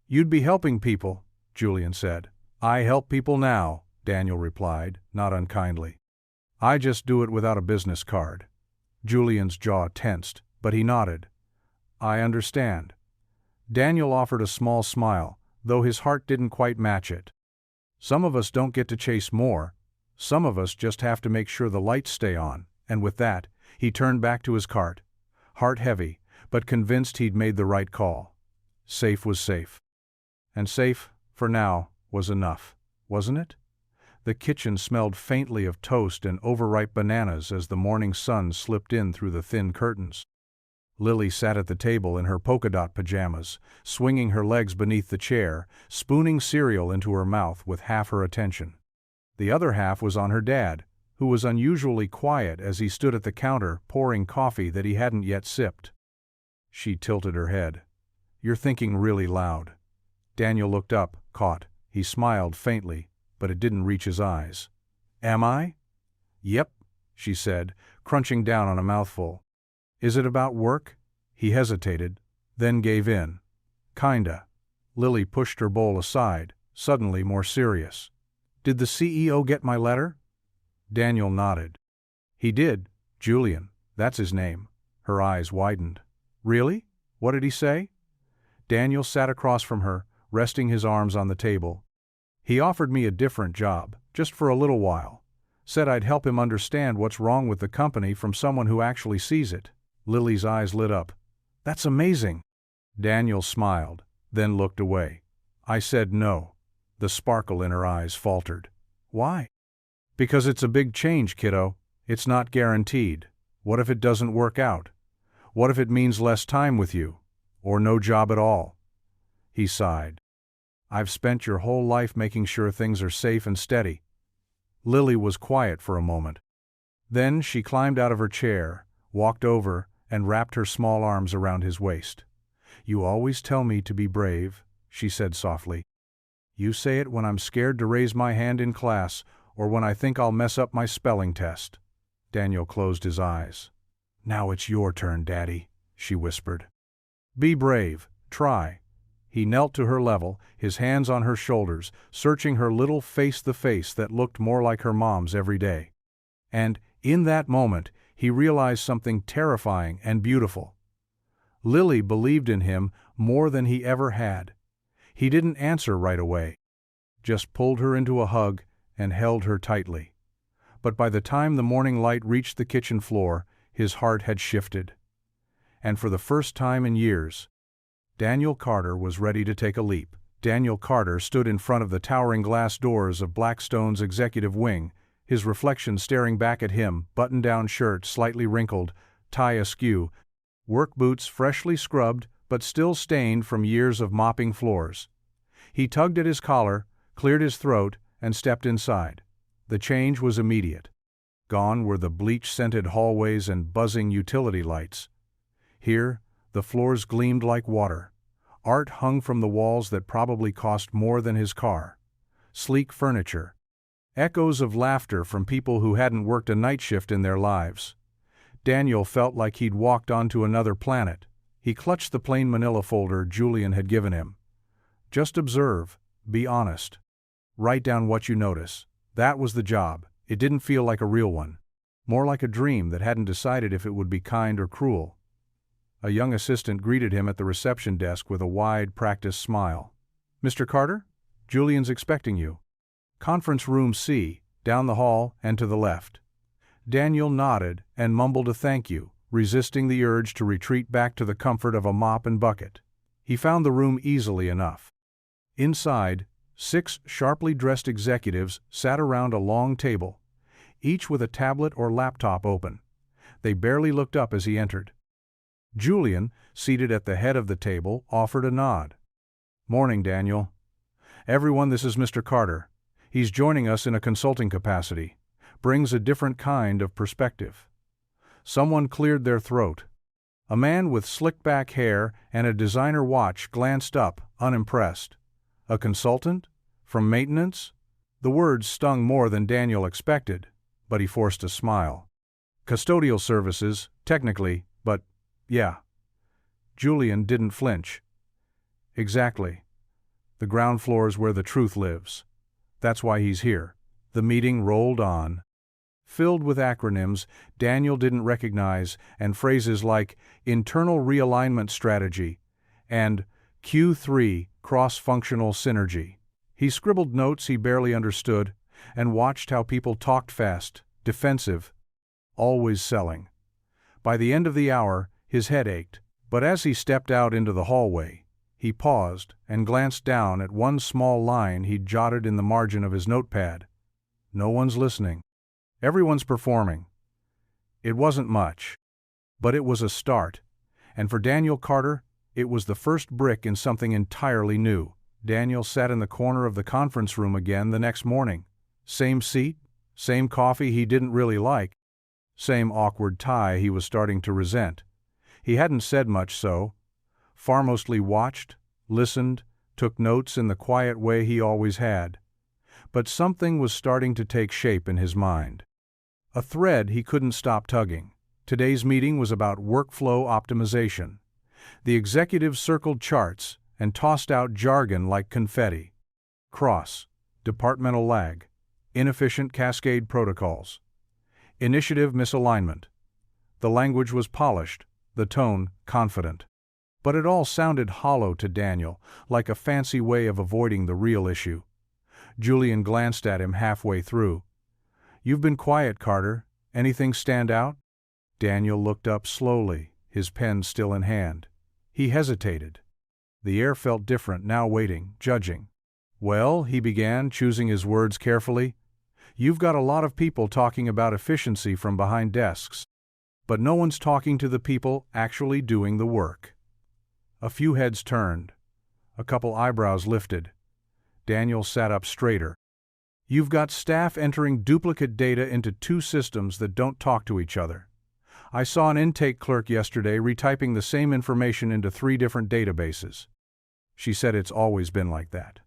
Speaker 1: You'd be helping people, Julian said. I help people now, Daniel replied, not unkindly. I just do it without a business card. Julian's jaw tensed, but he nodded. I understand. Daniel offered a small smile, though his heart didn't quite match it. Some of us don't get to chase more. Some of us just have to make sure the lights stay on, and with that, he turned back to his cart, heart heavy, but convinced he'd made the right call. Safe was safe. And safe, for now, was enough, wasn't it? The kitchen smelled faintly of toast and overripe bananas as the morning sun slipped in through the thin curtains. Lily sat at the table in her polka-dot pajamas, swinging her legs beneath the chair, spooning cereal into her mouth with half her attention. The other half was on her dad, who was unusually quiet as he stood at the counter pouring coffee that he hadn't yet sipped. She tilted her head. You're thinking really loud. Daniel looked up, caught. He smiled faintly, but it didn't reach his eyes. Am I? Yep, she said, crunching down on a mouthful. Is it about work? He hesitated, then gave in. Kinda. Lily pushed her bowl aside, suddenly more serious. Did the CEO get my letter? Daniel nodded. He did. Julian, that's his name. Her eyes widened. Really? What did he say? Daniel sat across from her, resting his arms on the table. He offered me a different job, just for a little while. Said I'd help him understand what's wrong with the company from someone who actually sees it. Lily's eyes lit up. That's amazing. Daniel smiled, then looked away. I said no. The sparkle in her eyes faltered. Why? Because it's a big change, kiddo. It's not guaranteed. What if it doesn't work out? What if it means less time with you? Or no job at all? He sighed. I've spent your whole life making sure things are safe and steady. Lily was quiet for a moment. Then she climbed out of her chair, walked over, and wrapped her small arms around his waist. You always tell me to be brave, she said softly. You say it when I'm scared to raise my hand in class or when I think I'll mess up my spelling test. Daniel closed his eyes. Now it's your turn, Daddy, she whispered. Be brave, try. He knelt to her level, his hands on her shoulders, searching her little face, the face that looked more like her mom's every day. And, in that moment, he realized something terrifying and beautiful. Lily believed in him more than he ever had. He didn't answer right away, just pulled her into a hug and held her tightly. But by the time the morning light reached the kitchen floor, his heart had shifted. And for the first time in years, Daniel Carter was ready to take a leap. Daniel Carter stood in front of the towering glass doors of Blackstone's executive wing, his reflection staring back at him, button-down shirt slightly wrinkled, tie askew, work boots freshly scrubbed but still stained from years of mopping floors. He tugged at his collar, cleared his throat, and stepped inside. The change was immediate. Gone were the bleach-scented hallways and buzzing utility lights. Here, the floors gleamed like water. Art hung from the walls that probably cost more than his car. Sleek furniture. Echoes of laughter from people who hadn't worked a night shift in their lives. Daniel felt like he'd walked onto another planet. He clutched the plain manila folder Julian had given him. Just observe, be honest. Write down what you notice. That was the job. It didn't feel like a real one. More like a dream that hadn't decided if it would be kind or cruel. A young assistant greeted him at the reception desk with a wide, practiced smile. Mr. Carter? Julian's expecting you. Conference room C, down the hall and to the left. Daniel nodded and mumbled a thank you, resisting the urge to retreat back to the comfort of a mop and bucket. He found the room easily enough. Inside, 6 sharply dressed executives sat around a long table, each with a tablet or laptop open. They barely looked up as he entered. Julian, seated at the head of the table, offered a nod. Morning, Daniel. Everyone, this is Mr. Carter. He's joining us in a consulting capacity. Brings a different kind of perspective. Someone cleared their throat. A man with slicked-back hair and a designer watch glanced up, unimpressed. A consultant? From maintenance? The words stung more than Daniel expected, but he forced a smile. Custodial services, technically, but, yeah. Julian didn't flinch. Exactly. The ground floor's where the truth lives. That's why he's here. The meeting rolled on. Filled with acronyms Daniel didn't recognize and phrases like internal realignment strategy and Q3 cross-functional synergy. He scribbled notes he barely understood and watched how people talked fast, defensive, always selling. By the end of the hour, his head ached, but as he stepped out into the hallway, he paused and glanced down at one small line he'd jotted in the margin of his notepad. No one's listening. Everyone's performing. It wasn't much, but it was a start, and for Daniel Carter, it was the first brick in something entirely new. Daniel sat in the corner of the conference room again the next morning. Same seat, same coffee he didn't really like, same awkward tie he was starting to resent. He hadn't said much far mostly watched, listened, took notes in the quiet way he always had. But something was starting to take shape in his mind. A thread he couldn't stop tugging. Today's meeting was about workflow optimization. The executives circled charts and tossed out jargon like confetti. Cross, departmental lag, inefficient cascade protocols, initiative misalignment. The language was polished, the tone confident. But it all sounded hollow to Daniel, like a fancy way of avoiding the real issue. Julian glanced at him halfway through. "You've been quiet, Carter. Anything stand out?" Daniel looked up slowly, his pen still in hand. He hesitated. The air felt different now, waiting, judging. "Well," he began, choosing his words carefully, "you've got a lot of people talking about efficiency from behind desks. But no one's talking to the people actually doing the work." A few heads turned. A couple eyebrows lifted. Daniel sat up straighter. "You've got staff entering duplicate data into two systems that don't talk to each other. I saw an intake clerk yesterday retyping the same information into 3 different databases." She said it's always been like that.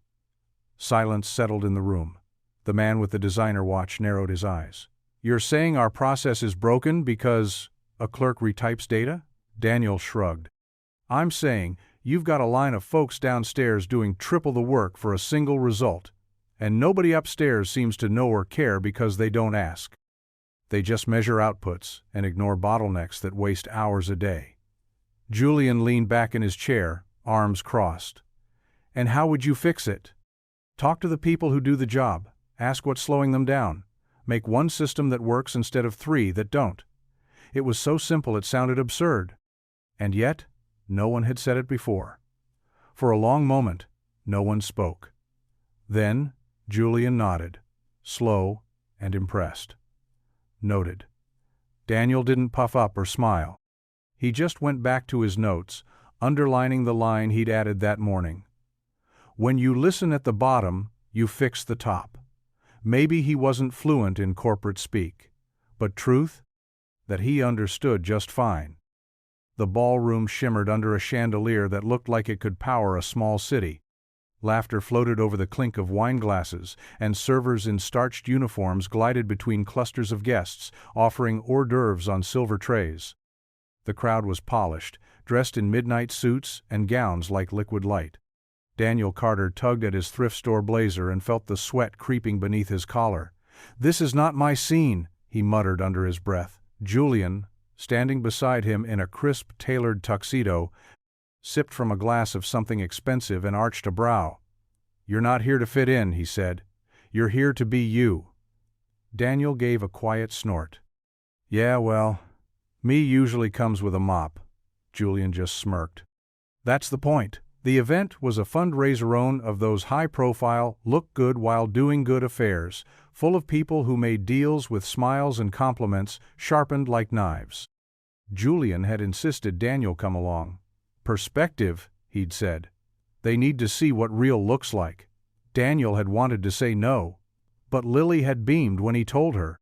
Speaker 1: Silence settled in the room. The man with the designer watch narrowed his eyes. "You're saying our process is broken because a clerk retypes data?" Daniel shrugged. "I'm saying you've got a line of folks downstairs doing triple the work for a single result, and nobody upstairs seems to know or care because they don't ask. They just measure outputs and ignore bottlenecks that waste hours a day." Julian leaned back in his chair, arms crossed. "And how would you fix it?" "Talk to the people who do the job. Ask what's slowing them down. Make one system that works instead of 3 that don't." It was so simple it sounded absurd. And yet, no one had said it before. For a long moment, no one spoke. Then, Julian nodded, slow and impressed. Noted. Daniel didn't puff up or smile. He just went back to his notes, underlining the line he'd added that morning. "When you listen at the bottom, you fix the top." Maybe he wasn't fluent in corporate speak, but truth? That he understood just fine. The ballroom shimmered under a chandelier that looked like it could power a small city. Laughter floated over the clink of wine glasses, and servers in starched uniforms glided between clusters of guests, offering hors d'oeuvres on silver trays. The crowd was polished, dressed in midnight suits and gowns like liquid light. Daniel Carter tugged at his thrift store blazer and felt the sweat creeping beneath his collar. "This is not my scene," he muttered under his breath. Julian, standing beside him in a crisp, tailored tuxedo, sipped from a glass of something expensive and arched a brow. "You're not here to fit in," he said. "You're here to be you." Daniel gave a quiet snort. "Yeah, well, me usually comes with a mop." Julian just smirked. "That's the point." The event was a fundraiser-own of those high-profile, look-good-while-doing-good affairs, full of people who made deals with smiles and compliments sharpened like knives. Julian had insisted Daniel come along. "Perspective," he'd said. "They need to see what real looks like." Daniel had wanted to say no, but Lily had beamed when he told her.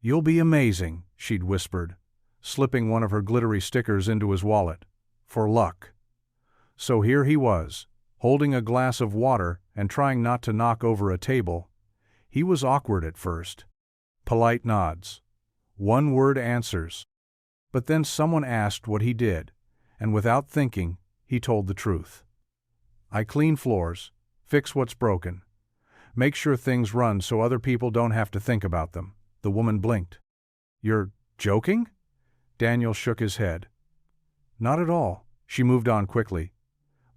Speaker 1: "You'll be amazing," she'd whispered, slipping one of her glittery stickers into his wallet. For luck. So here he was, holding a glass of water and trying not to knock over a table. He was awkward at first. Polite nods. One-word answers. But then someone asked what he did, and without thinking, he told the truth. "I clean floors, fix what's broken, make sure things run so other people don't have to think about them." The woman blinked. "You're joking?" Daniel shook his head. "Not at all." She moved on quickly.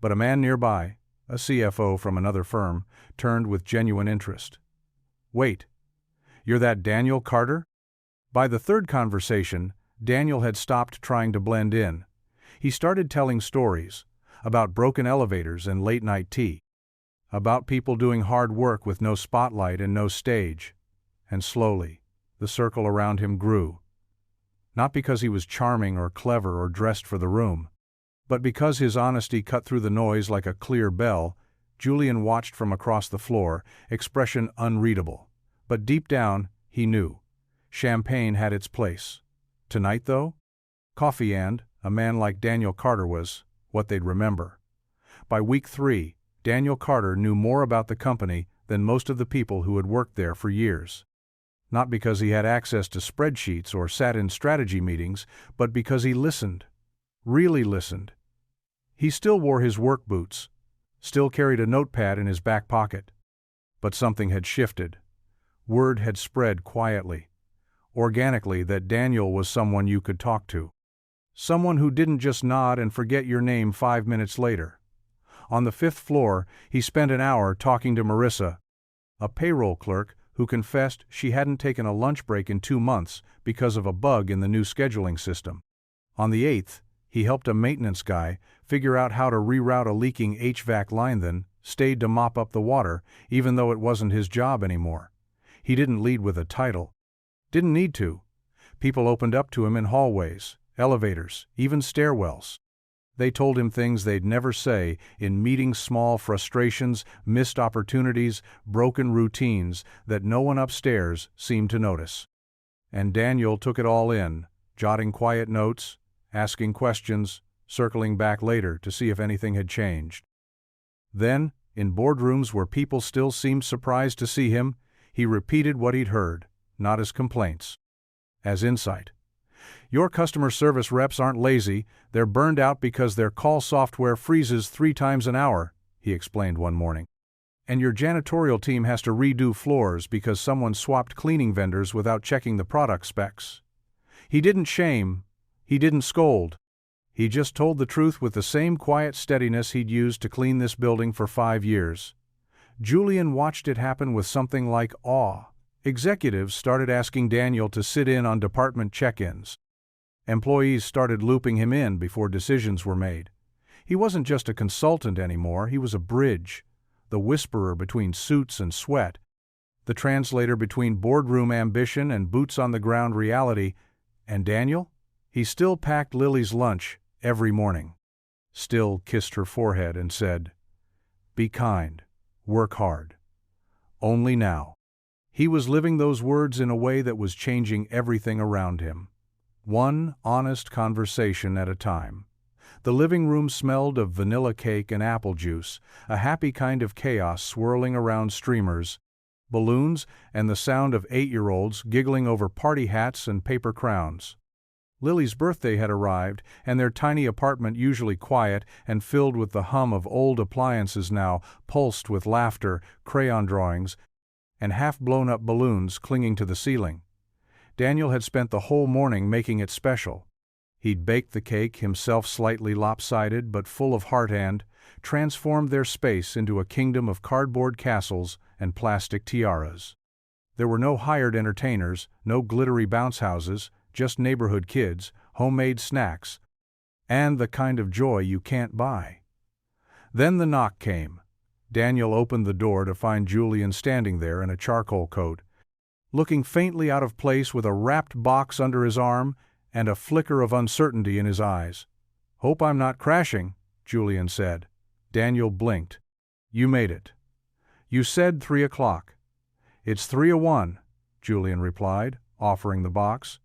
Speaker 1: But a man nearby, a CFO from another firm, turned with genuine interest. "Wait, you're that Daniel Carter?" By the third conversation, Daniel had stopped trying to blend in. He started telling stories about broken elevators and late-night tea, about people doing hard work with no spotlight and no stage. And slowly, the circle around him grew. Not because he was charming or clever or dressed for the room, but because his honesty cut through the noise like a clear bell. Julian watched from across the floor, expression unreadable. But deep down, he knew. Champagne had its place. Tonight, though? Coffee and, a man like Daniel Carter was, what they'd remember. By week 3, Daniel Carter knew more about the company than most of the people who had worked there for years. Not because he had access to spreadsheets or sat in strategy meetings, but because he listened. Really listened. He still wore his work boots, still carried a notepad in his back pocket. But something had shifted. Word had spread quietly, organically, that Daniel was someone you could talk to. Someone who didn't just nod and forget your name 5 minutes later. On the 5th floor, he spent an hour talking to Marissa, a payroll clerk who confessed she hadn't taken a lunch break in 2 months because of a bug in the new scheduling system. On the 8th, he helped a maintenance guy figure out how to reroute a leaking HVAC line, then stayed to mop up the water, even though it wasn't his job anymore. He didn't lead with a title. Didn't need to. People opened up to him in hallways, elevators, even stairwells. They told him things they'd never say in meetings, small frustrations, missed opportunities, broken routines that no one upstairs seemed to notice. And Daniel took it all in, jotting quiet notes, asking questions, circling back later to see if anything had changed. Then, in boardrooms where people still seemed surprised to see him, he repeated what he'd heard, not as complaints, as insight. Your customer service reps aren't lazy, they're burned out because their call software freezes 3 times an hour, he explained one morning. And your janitorial team has to redo floors because someone swapped cleaning vendors without checking the product specs. He didn't shame, he didn't scold. He just told the truth with the same quiet steadiness he'd used to clean this building for 5 years. Julian watched it happen with something like awe. Executives started asking Daniel to sit in on department check-ins. Employees started looping him in before decisions were made. He wasn't just a consultant anymore, he was a bridge, the whisperer between suits and sweat, the translator between boardroom ambition and boots-on-the-ground reality. And Daniel? He still packed Lily's lunch every morning, still kissed her forehead and said, "Be kind, work hard." Only now. He was living those words in a way that was changing everything around him. One honest conversation at a time. The living room smelled of vanilla cake and apple juice, a happy kind of chaos swirling around streamers, balloons, and the sound of 8-year-olds giggling over party hats and paper crowns. Lily's birthday had arrived, and their tiny apartment, usually quiet and filled with the hum of old appliances, now pulsed with laughter, crayon drawings, and half-blown-up balloons clinging to the ceiling. Daniel had spent the whole morning making it special. He'd baked the cake, himself slightly lopsided but full of heart, and transformed their space into a kingdom of cardboard castles and plastic tiaras. There were no hired entertainers, no glittery bounce houses, just neighborhood kids, homemade snacks, and the kind of joy you can't buy. Then the knock came. Daniel opened the door to find Julian standing there in a charcoal coat, looking faintly out of place with a wrapped box under his arm and a flicker of uncertainty in his eyes. "Hope I'm not crashing," Julian said. Daniel blinked. "You made it. You said 3 o'clock. It's 3:01, Julian replied, offering the box.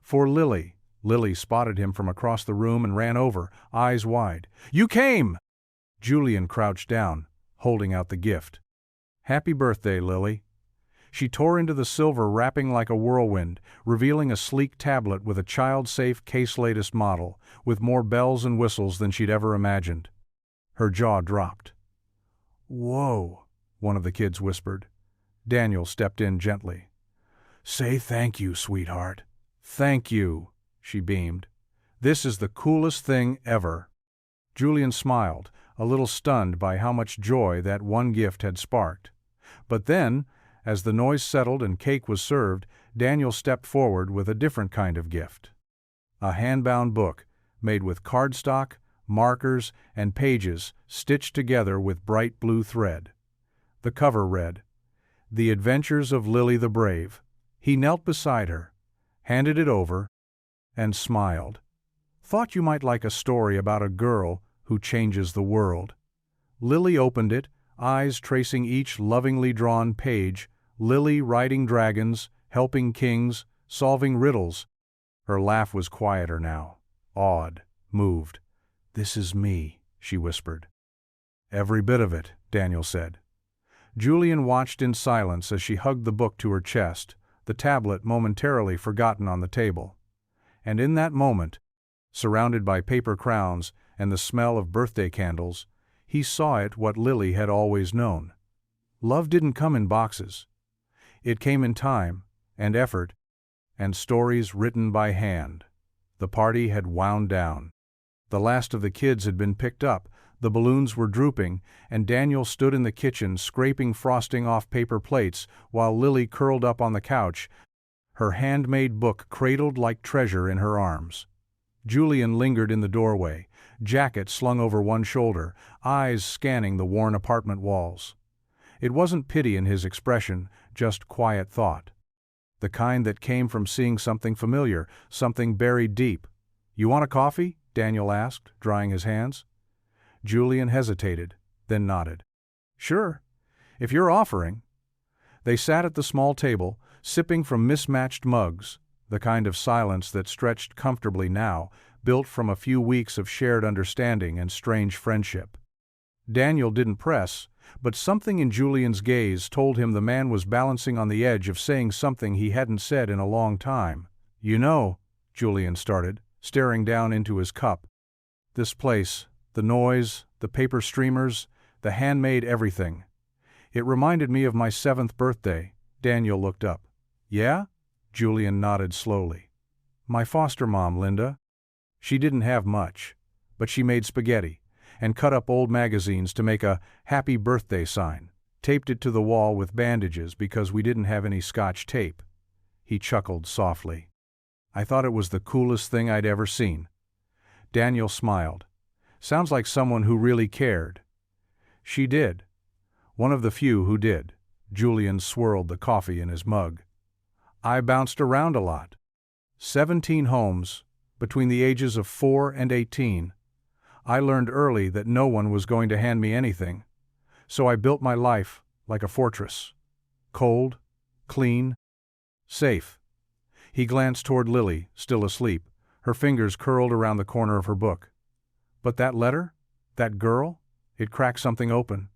Speaker 1: "For Lily." Lily spotted him from across the room and ran over, eyes wide. "You came!" Julian crouched down, holding out the gift. "Happy birthday, Lily." She tore into the silver wrapping like a whirlwind, revealing a sleek tablet with a child-safe case latest model, with more bells and whistles than she'd ever imagined. Her jaw dropped. "Whoa," one of the kids whispered. Daniel stepped in gently. "Say thank you, sweetheart." "Thank you," she beamed. "This is the coolest thing ever." Julian smiled, a little stunned by how much joy that one gift had sparked. But then, as the noise settled and cake was served, Daniel stepped forward with a different kind of gift. A hand-bound book, made with cardstock, markers, and pages stitched together with bright blue thread. The cover read, "The Adventures of Lily the Brave." He knelt beside her, handed it over, and smiled. "Thought you might like a story about a girl who changes the world." Lily opened it, eyes tracing each lovingly drawn page, Lily riding dragons, helping kings, solving riddles. Her laugh was quieter now, awed, moved. "This is me," she whispered. "Every bit of it," Daniel said. Julian watched in silence as she hugged the book to her chest, the tablet momentarily forgotten on the table. And in that moment, surrounded by paper crowns and the smell of birthday candles, he saw it what Lily had always known. Love didn't come in boxes. It came in time, and effort, and stories written by hand. The party had wound down. The last of the kids had been picked up, The balloons were drooping, and Daniel stood in the kitchen scraping frosting off paper plates while Lily curled up on the couch, her handmade book cradled like treasure in her arms. Julian lingered in the doorway, jacket slung over one shoulder, eyes scanning the worn apartment walls. It wasn't pity in his expression, just quiet thought. The kind that came from seeing something familiar, something buried deep. "You want a coffee?" Daniel asked, drying his hands. Julian hesitated, then nodded. "Sure, if you're offering." They sat at the small table, sipping from mismatched mugs, the kind of silence that stretched comfortably now, built from a few weeks of shared understanding and strange friendship. Daniel didn't press, but something in Julian's gaze told him the man was balancing on the edge of saying something he hadn't said in a long time. "You know," Julian started, staring down into his cup. "This place, the noise, the paper streamers, the handmade everything. It reminded me of my 7th birthday." Daniel looked up. "Yeah?" Julian nodded slowly. "My foster mom, Linda. She didn't have much, but she made spaghetti and cut up old magazines to make a happy birthday sign, taped it to the wall with bandages because we didn't have any Scotch tape." He chuckled softly. "I thought it was the coolest thing I'd ever seen." Daniel smiled. "Sounds like someone who really cared." "She did. One of the few who did." Julian swirled the coffee in his mug. "I bounced around a lot. 17 homes, between the ages of 4 and 18. I learned early that no one was going to hand me anything, so I built my life like a fortress. Cold, clean, safe." He glanced toward Lily, still asleep, her fingers curled around the corner of her book. "But that letter? That girl? It cracked something open."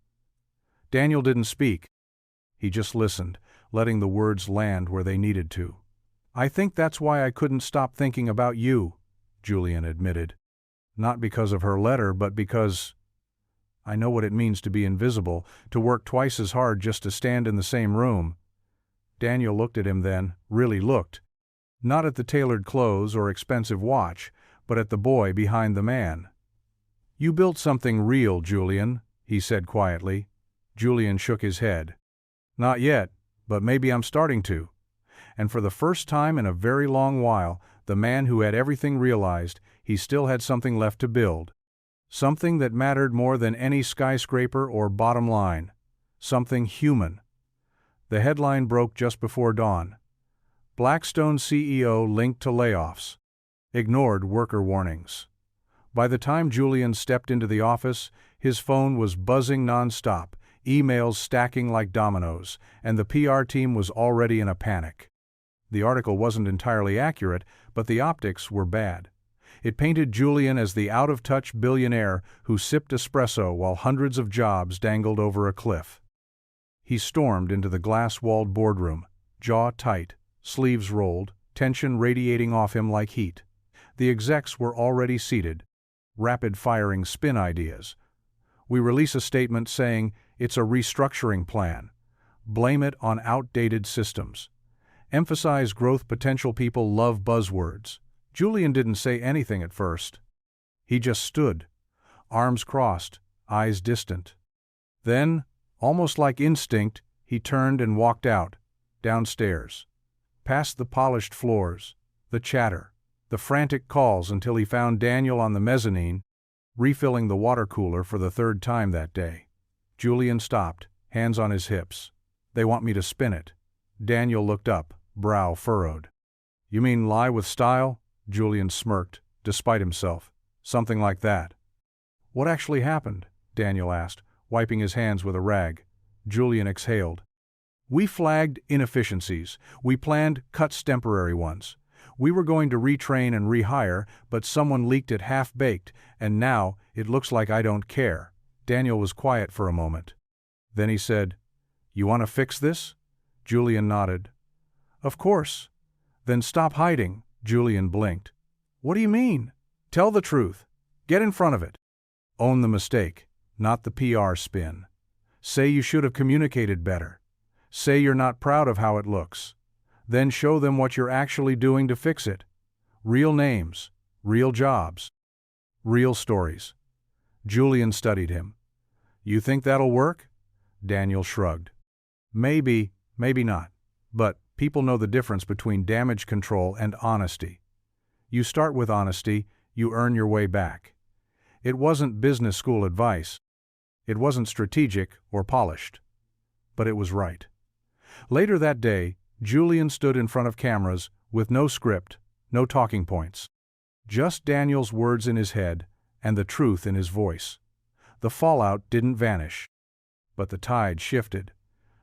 Speaker 1: Daniel didn't speak. He just listened, letting the words land where they needed to. "I think that's why I couldn't stop thinking about you," Julian admitted. "Not because of her letter, but because I know what it means to be invisible, to work twice as hard just to stand in the same room." Daniel looked at him then, really looked. Not at the tailored clothes or expensive watch, but at the boy behind the man. "You built something real, Julian," he said quietly. Julian shook his head. "Not yet, but maybe I'm starting to." And for the first time in a very long while, the man who had everything realized he still had something left to build. Something that mattered more than any skyscraper or bottom line. Something human. The headline broke just before dawn. Blackstone CEO linked to layoffs. Ignored worker warnings. By the time Julian stepped into the office, his phone was buzzing nonstop, emails stacking like dominoes, and the PR team was already in a panic. The article wasn't entirely accurate, but the optics were bad. It painted Julian as the out-of-touch billionaire who sipped espresso while hundreds of jobs dangled over a cliff. He stormed into the glass-walled boardroom, jaw tight, sleeves rolled, tension radiating off him like heat. The execs were already seated, rapid-firing spin ideas. "We release a statement saying it's a restructuring plan. Blame it on outdated systems. Emphasize growth potential. People love buzzwords." Julian didn't say anything at first. He just stood, arms crossed, eyes distant. Then, almost like instinct, he turned and walked out, downstairs, past the polished floors, the chatter, the frantic calls until he found Daniel on the mezzanine, refilling the water cooler for the 3rd time that day. Julian stopped, hands on his hips. "They want me to spin it." Daniel looked up, brow furrowed. "You mean lie with style?" Julian smirked, despite himself. "Something like that." "What actually happened?" Daniel asked, wiping his hands with a rag. Julian exhaled. "We flagged inefficiencies. We planned cuts, temporary ones. We were going to retrain and rehire, but someone leaked it half-baked, and now it looks like I don't care." Daniel was quiet for a moment. Then he said, "You want to fix this?" Julian nodded. "Of course." "Then stop hiding." Julian blinked. "What do you mean? Tell the truth. Get in front of it. Own the mistake, not the PR spin. Say you should have communicated better. Say you're not proud of how it looks. Then show them what you're actually doing to fix it. Real names, real jobs, real stories." Julian studied him. "You think that'll work?" Daniel shrugged. "Maybe, maybe not. But people know the difference between damage control and honesty. You start with honesty, you earn your way back." It wasn't business school advice. It wasn't strategic or polished. But it was right. Later that day, Julian stood in front of cameras with no script, no talking points. Just Daniel's words in his head and the truth in his voice. The fallout didn't vanish. But the tide shifted.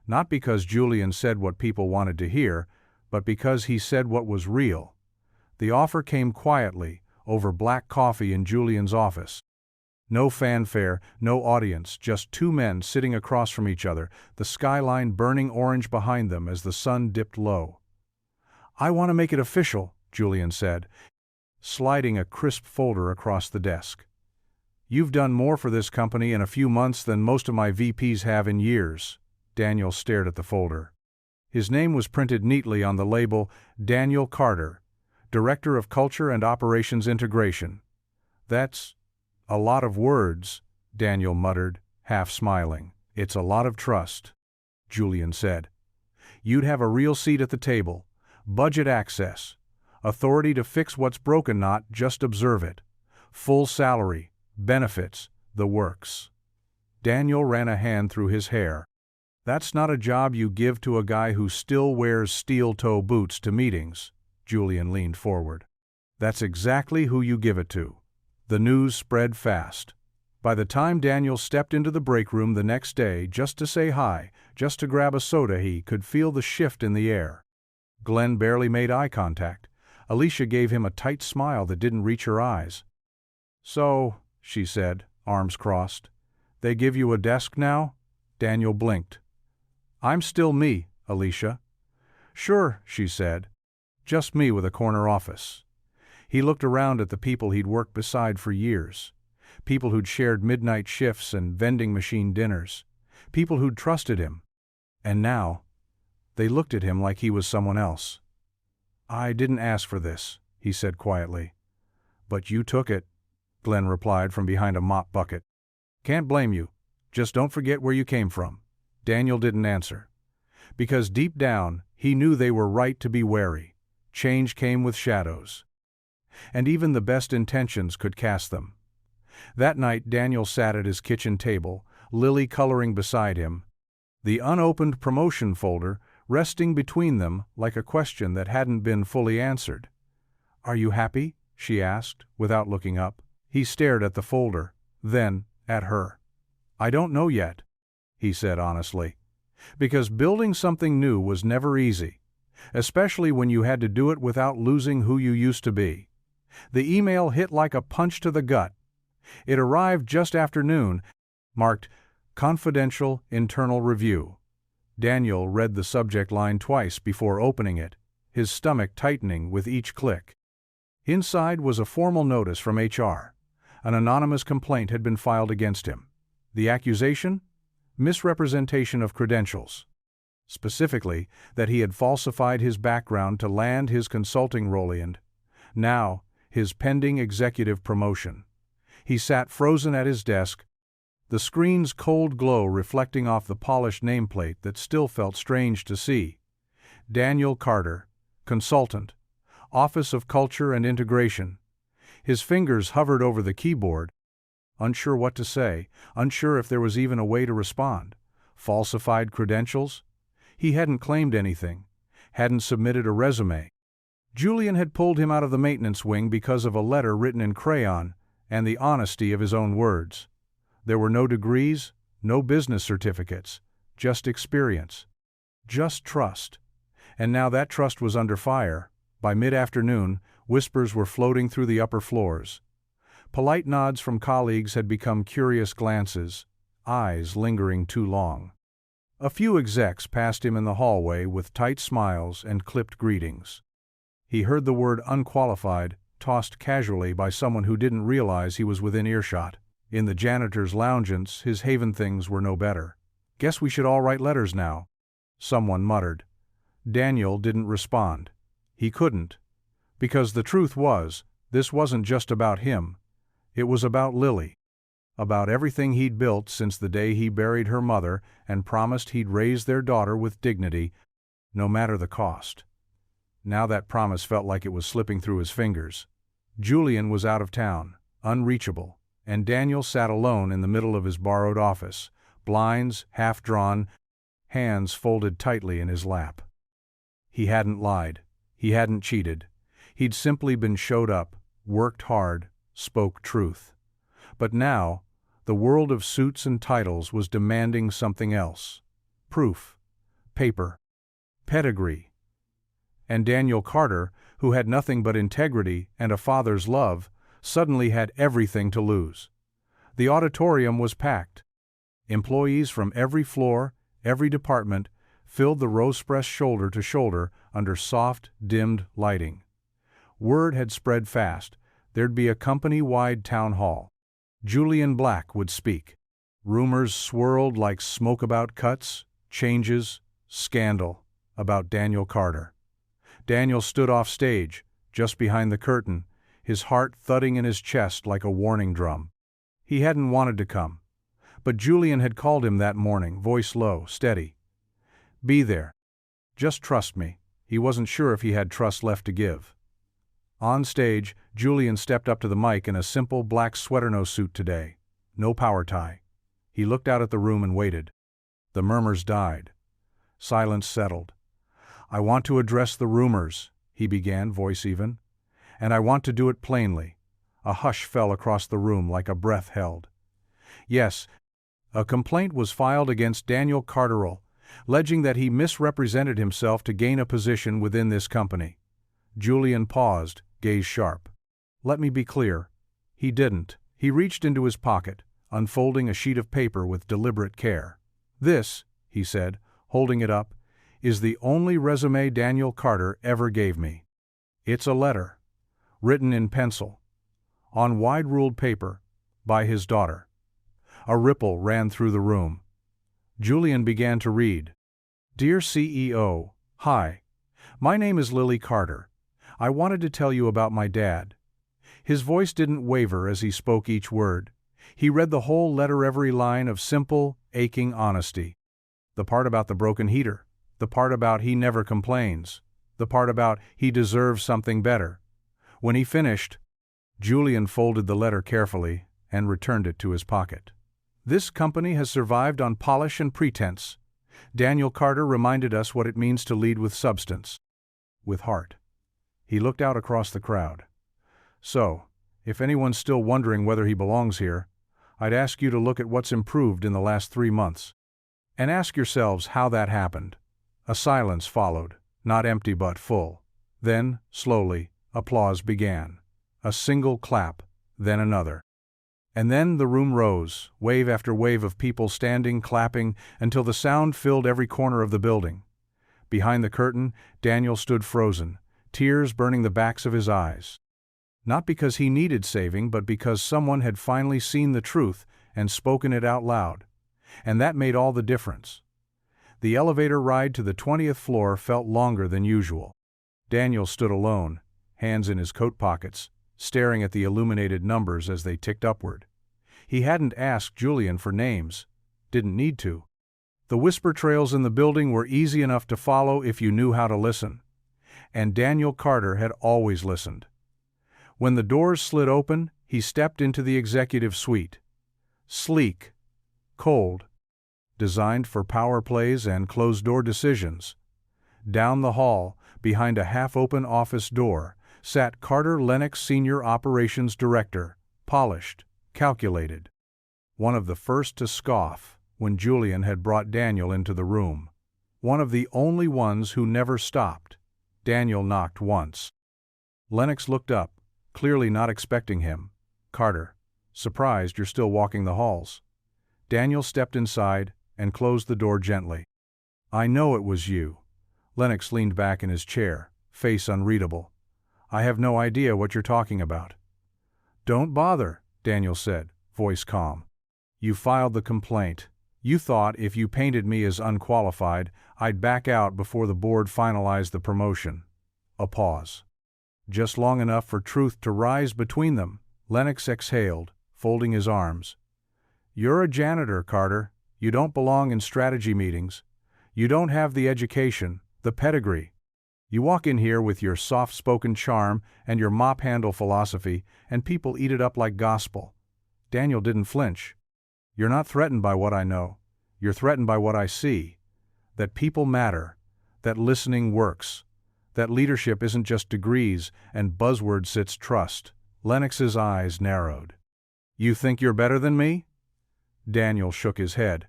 Speaker 1: Not because Julian said what people wanted to hear, but because he said what was real. The offer came quietly, over black coffee in Julian's office. No fanfare, no audience, just two men sitting across from each other, the skyline burning orange behind them as the sun dipped low. "I want to make it official," Julian said, sliding a crisp folder across the desk. "You've done more for this company in a few months than most of my VPs have in years." Daniel stared at the folder. His name was printed neatly on the label, Daniel Carter, Director of Culture and Operations Integration. "That's a lot of words," Daniel muttered, half smiling. "It's a lot of trust," Julian said. "You'd have a real seat at the table, budget access, authority to fix what's broken, not just observe it, full salary, benefits, the works." Daniel ran a hand through his hair. "That's not a job you give to a guy who still wears steel-toe boots to meetings." Julian leaned forward. "That's exactly who you give it to." The news spread fast. By the time Daniel stepped into the break room the next day just to say hi, just to grab a soda, he could feel the shift in the air. Glenn barely made eye contact. Alicia gave him a tight smile that didn't reach her eyes. "So," she said, arms crossed, "they give you a desk now?" Daniel blinked. "I'm still me, Alicia." "Sure," she said. "Just me with a corner office." He looked around at the people he'd worked beside for years. People who'd shared midnight shifts and vending machine dinners. People who'd trusted him. And now, they looked at him like he was someone else. "I didn't ask for this," he said quietly. "But you took it," Glenn replied from behind a mop bucket. "Can't blame you. Just don't forget where you came from." Daniel didn't answer. Because deep down, he knew they were right to be wary. Change came with shadows. And even the best intentions could cast them. That night Daniel sat at his kitchen table, Lily coloring beside him, the unopened promotion folder resting between them like a question that hadn't been fully answered. "Are you happy?" she asked, without looking up. He stared at the folder, then at her. "I don't know yet," he said honestly. Because building something new was never easy, especially when you had to do it without losing who you used to be. The email hit like a punch to the gut. It arrived just after noon, marked Confidential Internal Review. Daniel read the subject line twice before opening it, his stomach tightening with each click. Inside was a formal notice from HR. An anonymous complaint had been filed against him. The accusation? Misrepresentation of credentials. Specifically, that he had falsified his background to land his consulting role and, now, his pending executive promotion. He sat frozen at his desk, the screen's cold glow reflecting off the polished nameplate that still felt strange to see. Daniel Carter, Consultant, Office of Culture and Integration. His fingers hovered over the keyboard, unsure what to say, unsure if there was even a way to respond. Falsified credentials? He hadn't claimed anything, hadn't submitted a resume. Julian had pulled him out of the maintenance wing because of a letter written in crayon and the honesty of his own words. There were no degrees, no business certificates, just experience, just trust. And now that trust was under fire. By mid-afternoon, whispers were floating through the upper floors. Polite nods from colleagues had become curious glances, eyes lingering too long. A few execs passed him in the hallway with tight smiles and clipped greetings. He heard the word unqualified tossed casually by someone who didn't realize he was within earshot. In the janitor's loungeance, his haven things were no better. "Guess we should all write letters now," someone muttered. Daniel didn't respond. He couldn't. Because the truth was, this wasn't just about him. It was about Lily. about everything he'd built since the day he buried her mother and promised he'd raise their daughter with dignity, no matter the cost. Now that promise felt like it was slipping through his fingers. Julian was out of town, unreachable, and Daniel sat alone in the middle of his borrowed office, blinds half drawn, hands folded tightly in his lap. He hadn't lied. He hadn't cheated. He'd simply been showed up, worked hard, spoke truth. But now, the world of suits and titles was demanding something else. Proof. Paper. Pedigree. And Daniel Carter, who had nothing but integrity and a father's love, suddenly had everything to lose. The auditorium was packed. Employees from every floor, every department, filled the rows pressed shoulder to shoulder under soft, dimmed lighting. Word had spread fast. There'd be a company-wide town hall. Julian Black would speak. Rumors swirled like smoke about cuts, changes, scandal about Daniel Carter. Daniel stood off stage, just behind the curtain, his heart thudding in his chest like a warning drum. He hadn't wanted to come, but Julian had called him that morning, voice low, steady. Be there. Just trust me. He wasn't sure if he had trust left to give. On stage, Julian stepped up to the mic in a simple black sweater-no suit today. No power tie. He looked out at the room and waited. The murmurs died. Silence settled. I want to address the rumors, he began, voice even. And I want to do it plainly. A hush fell across the room like a breath held. Yes, a complaint was filed against Daniel Carter, alleging that he misrepresented himself to gain a position within this company. Julian paused, gaze sharp. Let me be clear. He didn't. He reached into his pocket, unfolding a sheet of paper with deliberate care. This, he said, holding it up, is the only resume Daniel Carter ever gave me. It's a letter, written in pencil, on wide-ruled paper, by his daughter. A ripple ran through the room. Julian began to read. Dear CEO, hi. My name is Lily Carter. I wanted to tell you about my dad. His voice didn't waver as he spoke each word. He read the whole letter, every line of simple, aching honesty. The part about the broken heater. The part about he never complains. The part about he deserves something better. When he finished, Julian folded the letter carefully and returned it to his pocket. This company has survived on polish and pretense. Daniel Carter reminded us what it means to lead with substance. With heart. He looked out across the crowd. So, if anyone's still wondering whether he belongs here, I'd ask you to look at what's improved in the last 3 months. And ask yourselves how that happened. A silence followed, not empty but full. Then, slowly, applause began. A single clap, then another. And then the room rose, wave after wave of people standing, clapping, until the sound filled every corner of the building. Behind the curtain, Daniel stood frozen, tears burning the backs of his eyes. Not because he needed saving, but because someone had finally seen the truth and spoken it out loud. And that made all the difference. The elevator ride to the 20th floor felt longer than usual. Daniel stood alone, hands in his coat pockets, staring at the illuminated numbers as they ticked upward. He hadn't asked Julian for names, didn't need to. The whisper trails in the building were easy enough to follow if you knew how to listen. And Daniel Carter had always listened. When the doors slid open, he stepped into the executive suite. Sleek, cold, designed for power plays and closed-door decisions. Down the hall, behind a half-open office door, sat Carter Lennox, Senior Operations Director, polished, calculated. One of the first to scoff when Julian had brought Daniel into the room. One of the only ones who never stopped. Daniel knocked once. Lennox looked up, clearly not expecting him. Carter, surprised you're still walking the halls. Daniel stepped inside and closed the door gently. I know it was you. Lennox leaned back in his chair, face unreadable. I have no idea what you're talking about. Don't bother, Daniel said, voice calm. You filed the complaint. You thought if you painted me as unqualified, I'd back out before the board finalized the promotion. A pause. Just long enough for truth to rise between them. Lennox exhaled, folding his arms. You're a janitor, Carter. You don't belong in strategy meetings. You don't have the education, the pedigree. You walk in here with your soft-spoken charm and your mop-handle philosophy, and people eat it up like gospel. Daniel didn't flinch. You're not threatened by what I know. You're threatened by what I see. That people matter. That listening works. That leadership isn't just degrees and buzzword sits trust. Lennox's eyes narrowed. You think you're better than me? Daniel shook his head.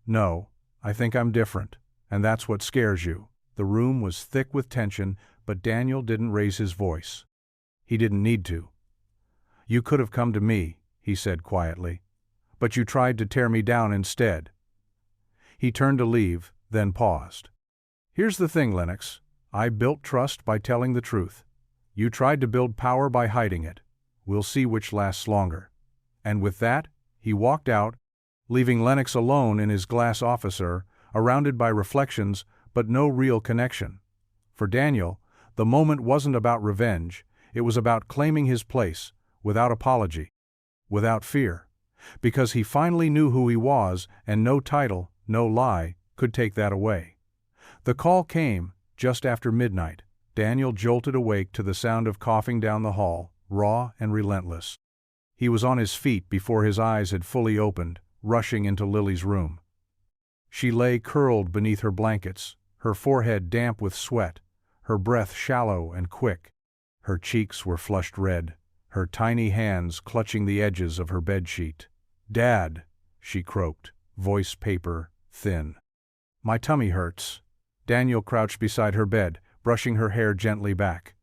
Speaker 1: No, I think I'm different, and that's what scares you. The room was thick with tension, but Daniel didn't raise his voice. He didn't need to. You could have come to me, he said quietly, but you tried to tear me down instead. He turned to leave, then paused. Here's the thing, Lennox. I built trust by telling the truth. You tried to build power by hiding it. We'll see which lasts longer. And with that, he walked out, leaving Lennox alone in his glass officer, surrounded by reflections, but no real connection. For Daniel, the moment wasn't about revenge, it was about claiming his place, without apology, without fear, because he finally knew who he was, and no title, no lie, could take that away. The call came, just after midnight. Daniel jolted awake to the sound of coughing down the hall, raw and relentless. He was on his feet before his eyes had fully opened, rushing into Lily's room. She lay curled beneath her blankets, her forehead damp with sweat, her breath shallow and quick. Her cheeks were flushed red, her tiny hands clutching the edges of her bedsheet. "Dad," she croaked, voice paper, thin. "My tummy hurts." Daniel crouched beside her bed, brushing her hair gently back.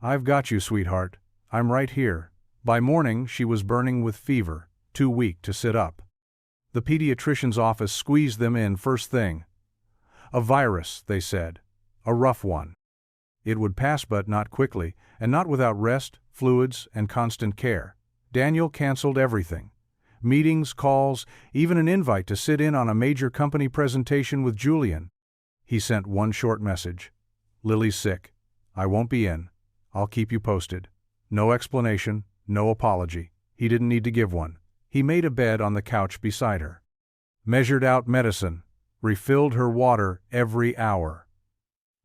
Speaker 1: "I've got you, sweetheart. I'm right here." By morning, she was burning with fever, too weak to sit up. The pediatrician's office squeezed them in first thing. A virus, they said. A rough one. It would pass, but not quickly, and not without rest, fluids, and constant care. Daniel canceled everything. Meetings, calls, even an invite to sit in on a major company presentation with Julian. He sent one short message. "Lily's sick. I won't be in. I'll keep you posted." No explanation, no apology. He didn't need to give one. He made a bed on the couch beside her. Measured out medicine. Refilled her water every hour.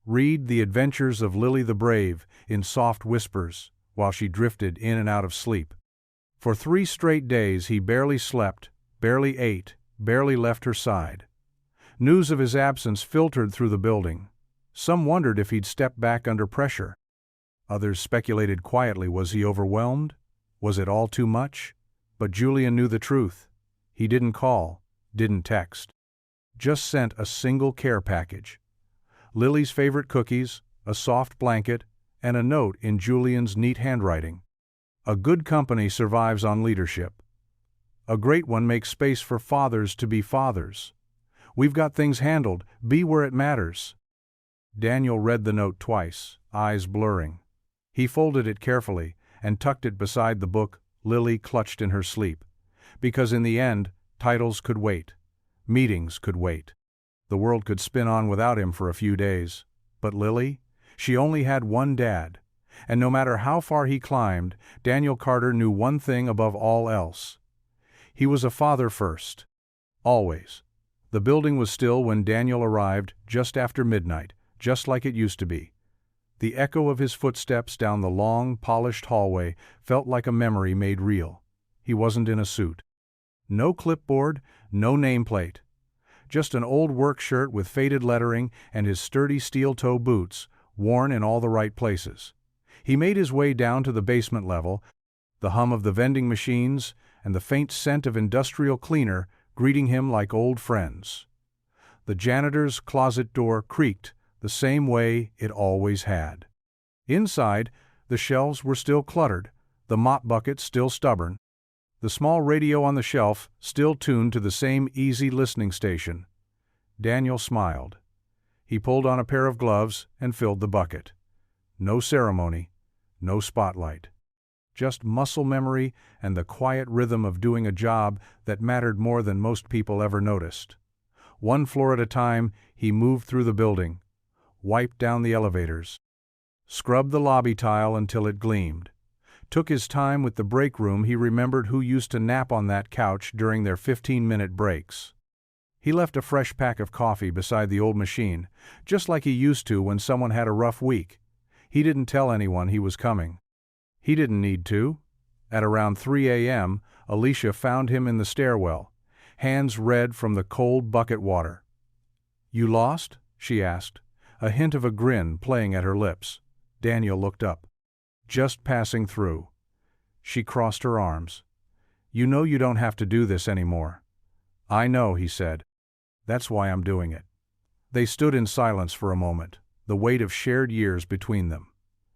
Speaker 1: Read The Adventures of Lily the Brave in soft whispers while she drifted in and out of sleep. For 3 straight days he barely slept, barely ate, barely left her side. News of his absence filtered through the building. Some wondered if he'd stepped back under pressure. Others speculated quietly, was he overwhelmed? Was it all too much? But Julian knew the truth. He didn't call, didn't text. Just sent a single care package. Lily's favorite cookies, a soft blanket, and a note in Julian's neat handwriting. A good company survives on leadership. A great one makes space for fathers to be fathers. We've got things handled, be where it matters. Daniel read the note twice, eyes blurring. He folded it carefully and tucked it beside the book Lily clutched in her sleep. Because in the end, titles could wait. Meetings could wait. The world could spin on without him for a few days. But Lily? She only had one dad. And no matter how far he climbed, Daniel Carter knew one thing above all else. He was a father first. Always. The building was still when Daniel arrived, just after midnight, just like it used to be. The echo of his footsteps down the long, polished hallway felt like a memory made real. He wasn't in a suit. No clipboard, no nameplate. Just an old work shirt with faded lettering and his sturdy steel-toe boots, worn in all the right places. He made his way down to the basement level, the hum of the vending machines and the faint scent of industrial cleaner greeting him like old friends. The janitor's closet door creaked the same way it always had. Inside, the shelves were still cluttered, the mop bucket still stubborn, the small radio on the shelf still tuned to the same easy listening station. Daniel smiled. He pulled on a pair of gloves and filled the bucket. No ceremony, no spotlight. Just muscle memory and the quiet rhythm of doing a job that mattered more than most people ever noticed. One floor at a time, he moved through the building, wiped down the elevators, scrubbed the lobby tile until it gleamed, Took his time with the break room. He remembered who used to nap on that couch during their 15-minute breaks. He left a fresh pack of coffee beside the old machine, just like he used to when someone had a rough week. He didn't tell anyone he was coming. He didn't need to. At around 3 a.m., Alicia found him in the stairwell, hands red from the cold bucket water. "You lost?" she asked, a hint of a grin playing at her lips. Daniel looked up. "Just passing through." She crossed her arms. "You know you don't have to do this anymore." "I know," he said. "That's why I'm doing it." They stood in silence for a moment, the weight of shared years between them.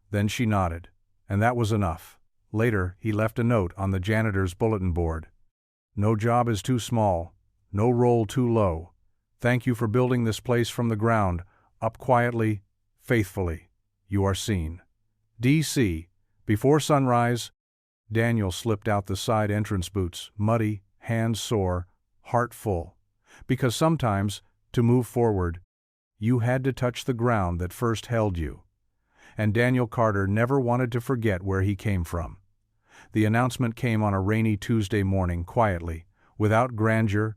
Speaker 1: Then she nodded, and that was enough. Later, he left a note on the janitor's bulletin board. "No job is too small, no role too low. Thank you for building this place from the ground, up quietly, faithfully. You are seen. D.C. Before sunrise." Daniel slipped out the side entrance boots, muddy, hands sore, heart full. Because sometimes, to move forward, you had to touch the ground that first held you. And Daniel Carter never wanted to forget where he came from. The announcement came on a rainy Tuesday morning quietly, without grandeur,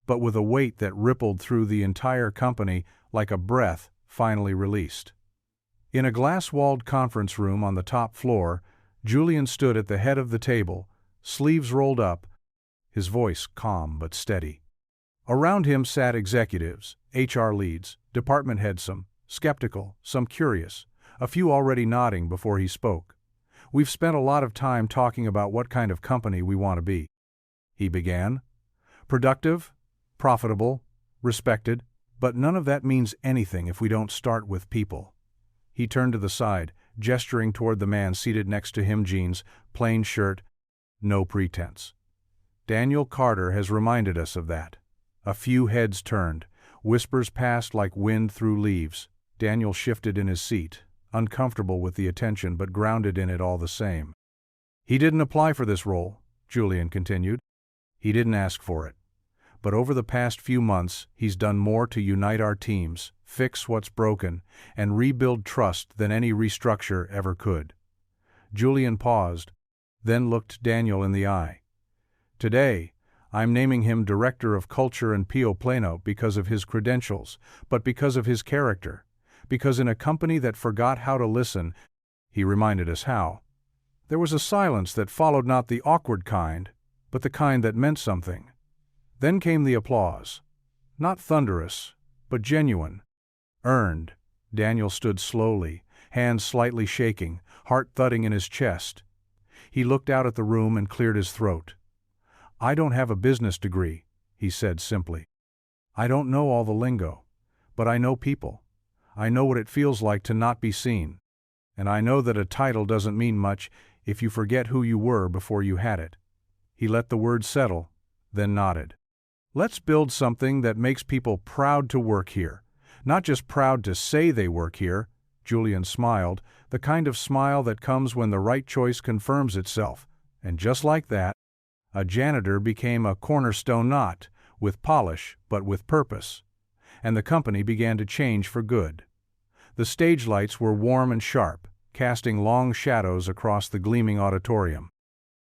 Speaker 1: but with a weight that rippled through the entire company like a breath finally released. In a glass-walled conference room on the top floor, Julian stood at the head of the table, sleeves rolled up, his voice calm but steady. Around him sat executives, HR leads, department heads, some skeptical, some curious, a few already nodding before he spoke. "We've spent a lot of time talking about what kind of company we want to be," he began. "Productive, profitable, respected, but none of that means anything if we don't start with people." He turned to the side, gesturing toward the man seated next to him. Jeans, plain shirt, no pretense. "Daniel Carter has reminded us of that." A few heads turned, whispers passed like wind through leaves. Daniel shifted in his seat, uncomfortable with the attention but grounded in it all the same. "He didn't apply for this role," Julian continued. "He didn't ask for it. But over the past few months, he's done more to unite our teams, fix what's broken, and rebuild trust than any restructure ever could." Julian paused, then looked Daniel in the eye. "Today, I'm naming him Director of Culture and Pio Plano because of his credentials, but because of his character. Because in a company that forgot how to listen, he reminded us how. There was a silence that followed, not the awkward kind, but the kind that meant something. Then came the applause. Not thunderous, but genuine. Earned." Daniel stood slowly, hands slightly shaking, heart thudding in his chest. He looked out at the room and cleared his throat. "I don't have a business degree," he said simply. "I don't know all the lingo, but I know people. I know what it feels like to not be seen. And I know that a title doesn't mean much if you forget who you were before you had it." He let the words settle, then nodded. "Let's build something that makes people proud to work here. Not just proud to say they work here." Julian smiled, the kind of smile that comes when the right choice confirms itself. And just like that, a janitor became a cornerstone, not with polish, but with purpose. And the company began to change for good. The stage lights were warm and sharp, casting long shadows across the gleaming auditorium.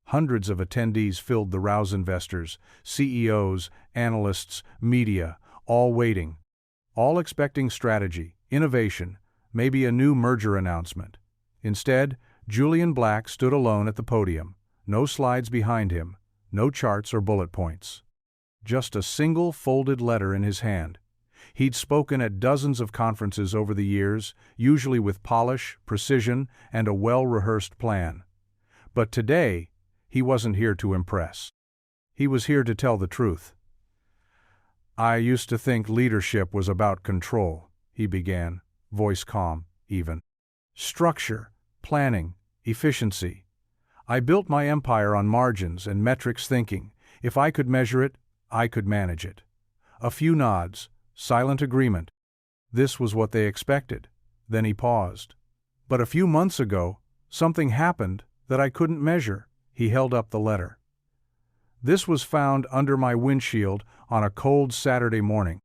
Speaker 1: Hundreds of attendees filled the rouse, investors, CEOs, analysts, media, all waiting, all expecting strategy, innovation, maybe a new merger announcement. Instead, Julian Black stood alone at the podium, no slides behind him, no charts or bullet points. Just a single folded letter in his hand. He'd spoken at dozens of conferences over the years, usually with polish, precision, and a well-rehearsed plan. But today, he wasn't here to impress. He was here to tell the truth. "I used to think leadership was about control," he began, voice calm, even. "Structure, planning, efficiency. I built my empire on margins and metrics, thinking, if I could measure it, I could manage it." A few nods, silent agreement. This was what they expected. Then he paused. "But a few months ago, something happened that I couldn't measure." He held up the letter. "This was found under my windshield on a cold Saturday morning.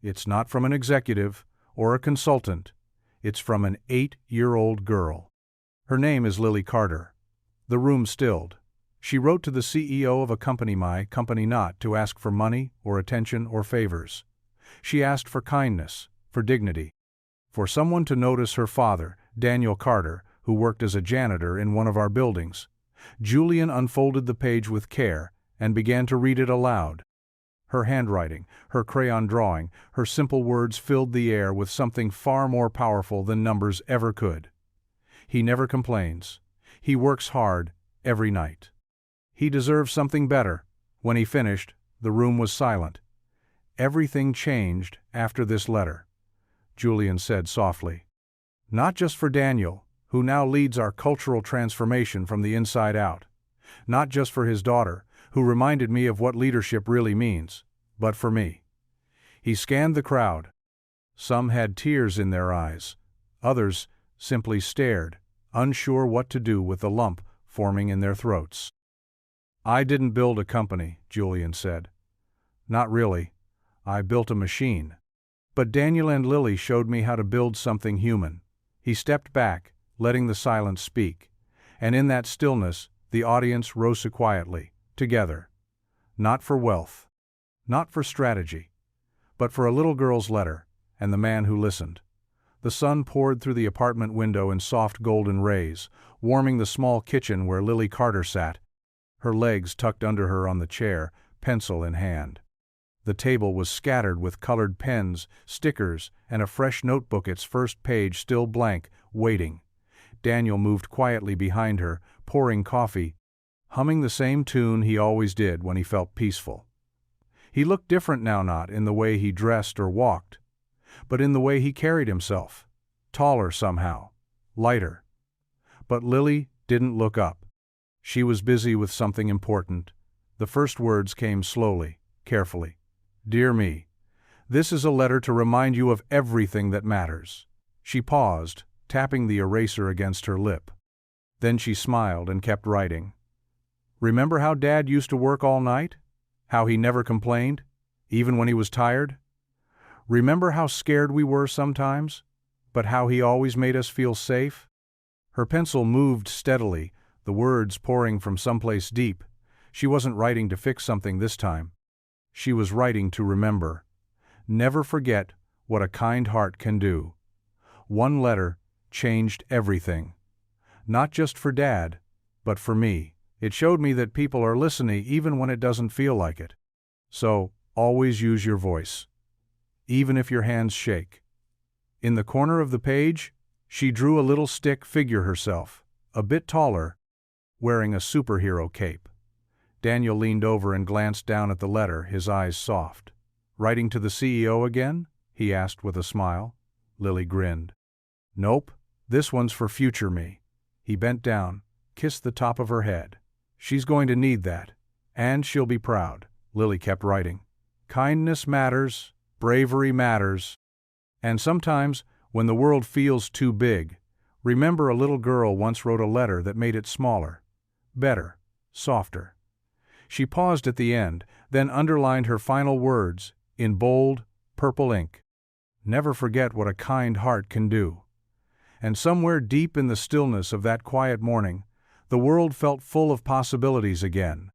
Speaker 1: It's not from an executive or a consultant. It's from an 8-year-old girl. Her name is Lily Carter. The room stilled. She wrote to the CEO of a company, my company, not to ask for money or attention or favors. She asked for kindness, for dignity, for someone to notice her father, Daniel Carter, who worked as a janitor in one of our buildings. Julian unfolded the page with care and began to read it aloud. Her handwriting, her crayon drawing, her simple words filled the air with something far more powerful than numbers ever could. He never complains. He works hard every night. He deserves something better. When he finished, the room was silent. Everything changed after this letter, Julian said softly. Not just for Daniel, who now leads our cultural transformation from the inside out. Not just for his daughter, who reminded me of what leadership really means, but for me. He scanned the crowd. Some had tears in their eyes. Others simply stared, unsure what to do with the lump forming in their throats. I didn't build a company, Julian said. Not really. I built a machine. But Daniel and Lily showed me how to build something human. He stepped back, letting the silence speak. And in that stillness, the audience rose quietly, together. Not for wealth. Not for strategy. But for a little girl's letter, and the man who listened. The sun poured through the apartment window in soft golden rays, warming the small kitchen where Lily Carter sat, her legs tucked under her on the chair, pencil in hand. The table was scattered with colored pens, stickers, and a fresh notebook, its first page still blank, waiting. Daniel moved quietly behind her, pouring coffee, humming the same tune he always did when he felt peaceful. He looked different now, not in the way he dressed or walked, but in the way he carried himself. Taller somehow, lighter. But Lily didn't look up. She was busy with something important. The first words came slowly, carefully. Dear me, this is a letter to remind you of everything that matters. She paused, tapping the eraser against her lip. Then she smiled and kept writing. Remember how Dad used to work all night? How he never complained, even when he was tired? Remember how scared we were sometimes, but how he always made us feel safe? Her pencil moved steadily, the words pouring from someplace deep. She wasn't writing to fix something this time. She was writing to remember. Never forget what a kind heart can do. One letter changed everything. Not just for Dad, but for me. It showed me that people are listening even when it doesn't feel like it. So, always use your voice, even if your hands shake. In the corner of the page, she drew a little stick figure herself, a bit taller, wearing a superhero cape. Daniel leaned over and glanced down at the letter, his eyes soft. Writing to the CEO again? He asked with a smile. Lily grinned. Nope, this one's for future me. He bent down, kissed the top of her head. She's going to need that. And she'll be proud. Lily kept writing. Kindness matters, bravery matters. And sometimes, when the world feels too big, remember a little girl once wrote a letter that made it smaller, better, softer. She paused at the end, then underlined her final words in bold, purple ink. Never forget what a kind heart can do. And somewhere deep in the stillness of that quiet morning, the world felt full of possibilities again.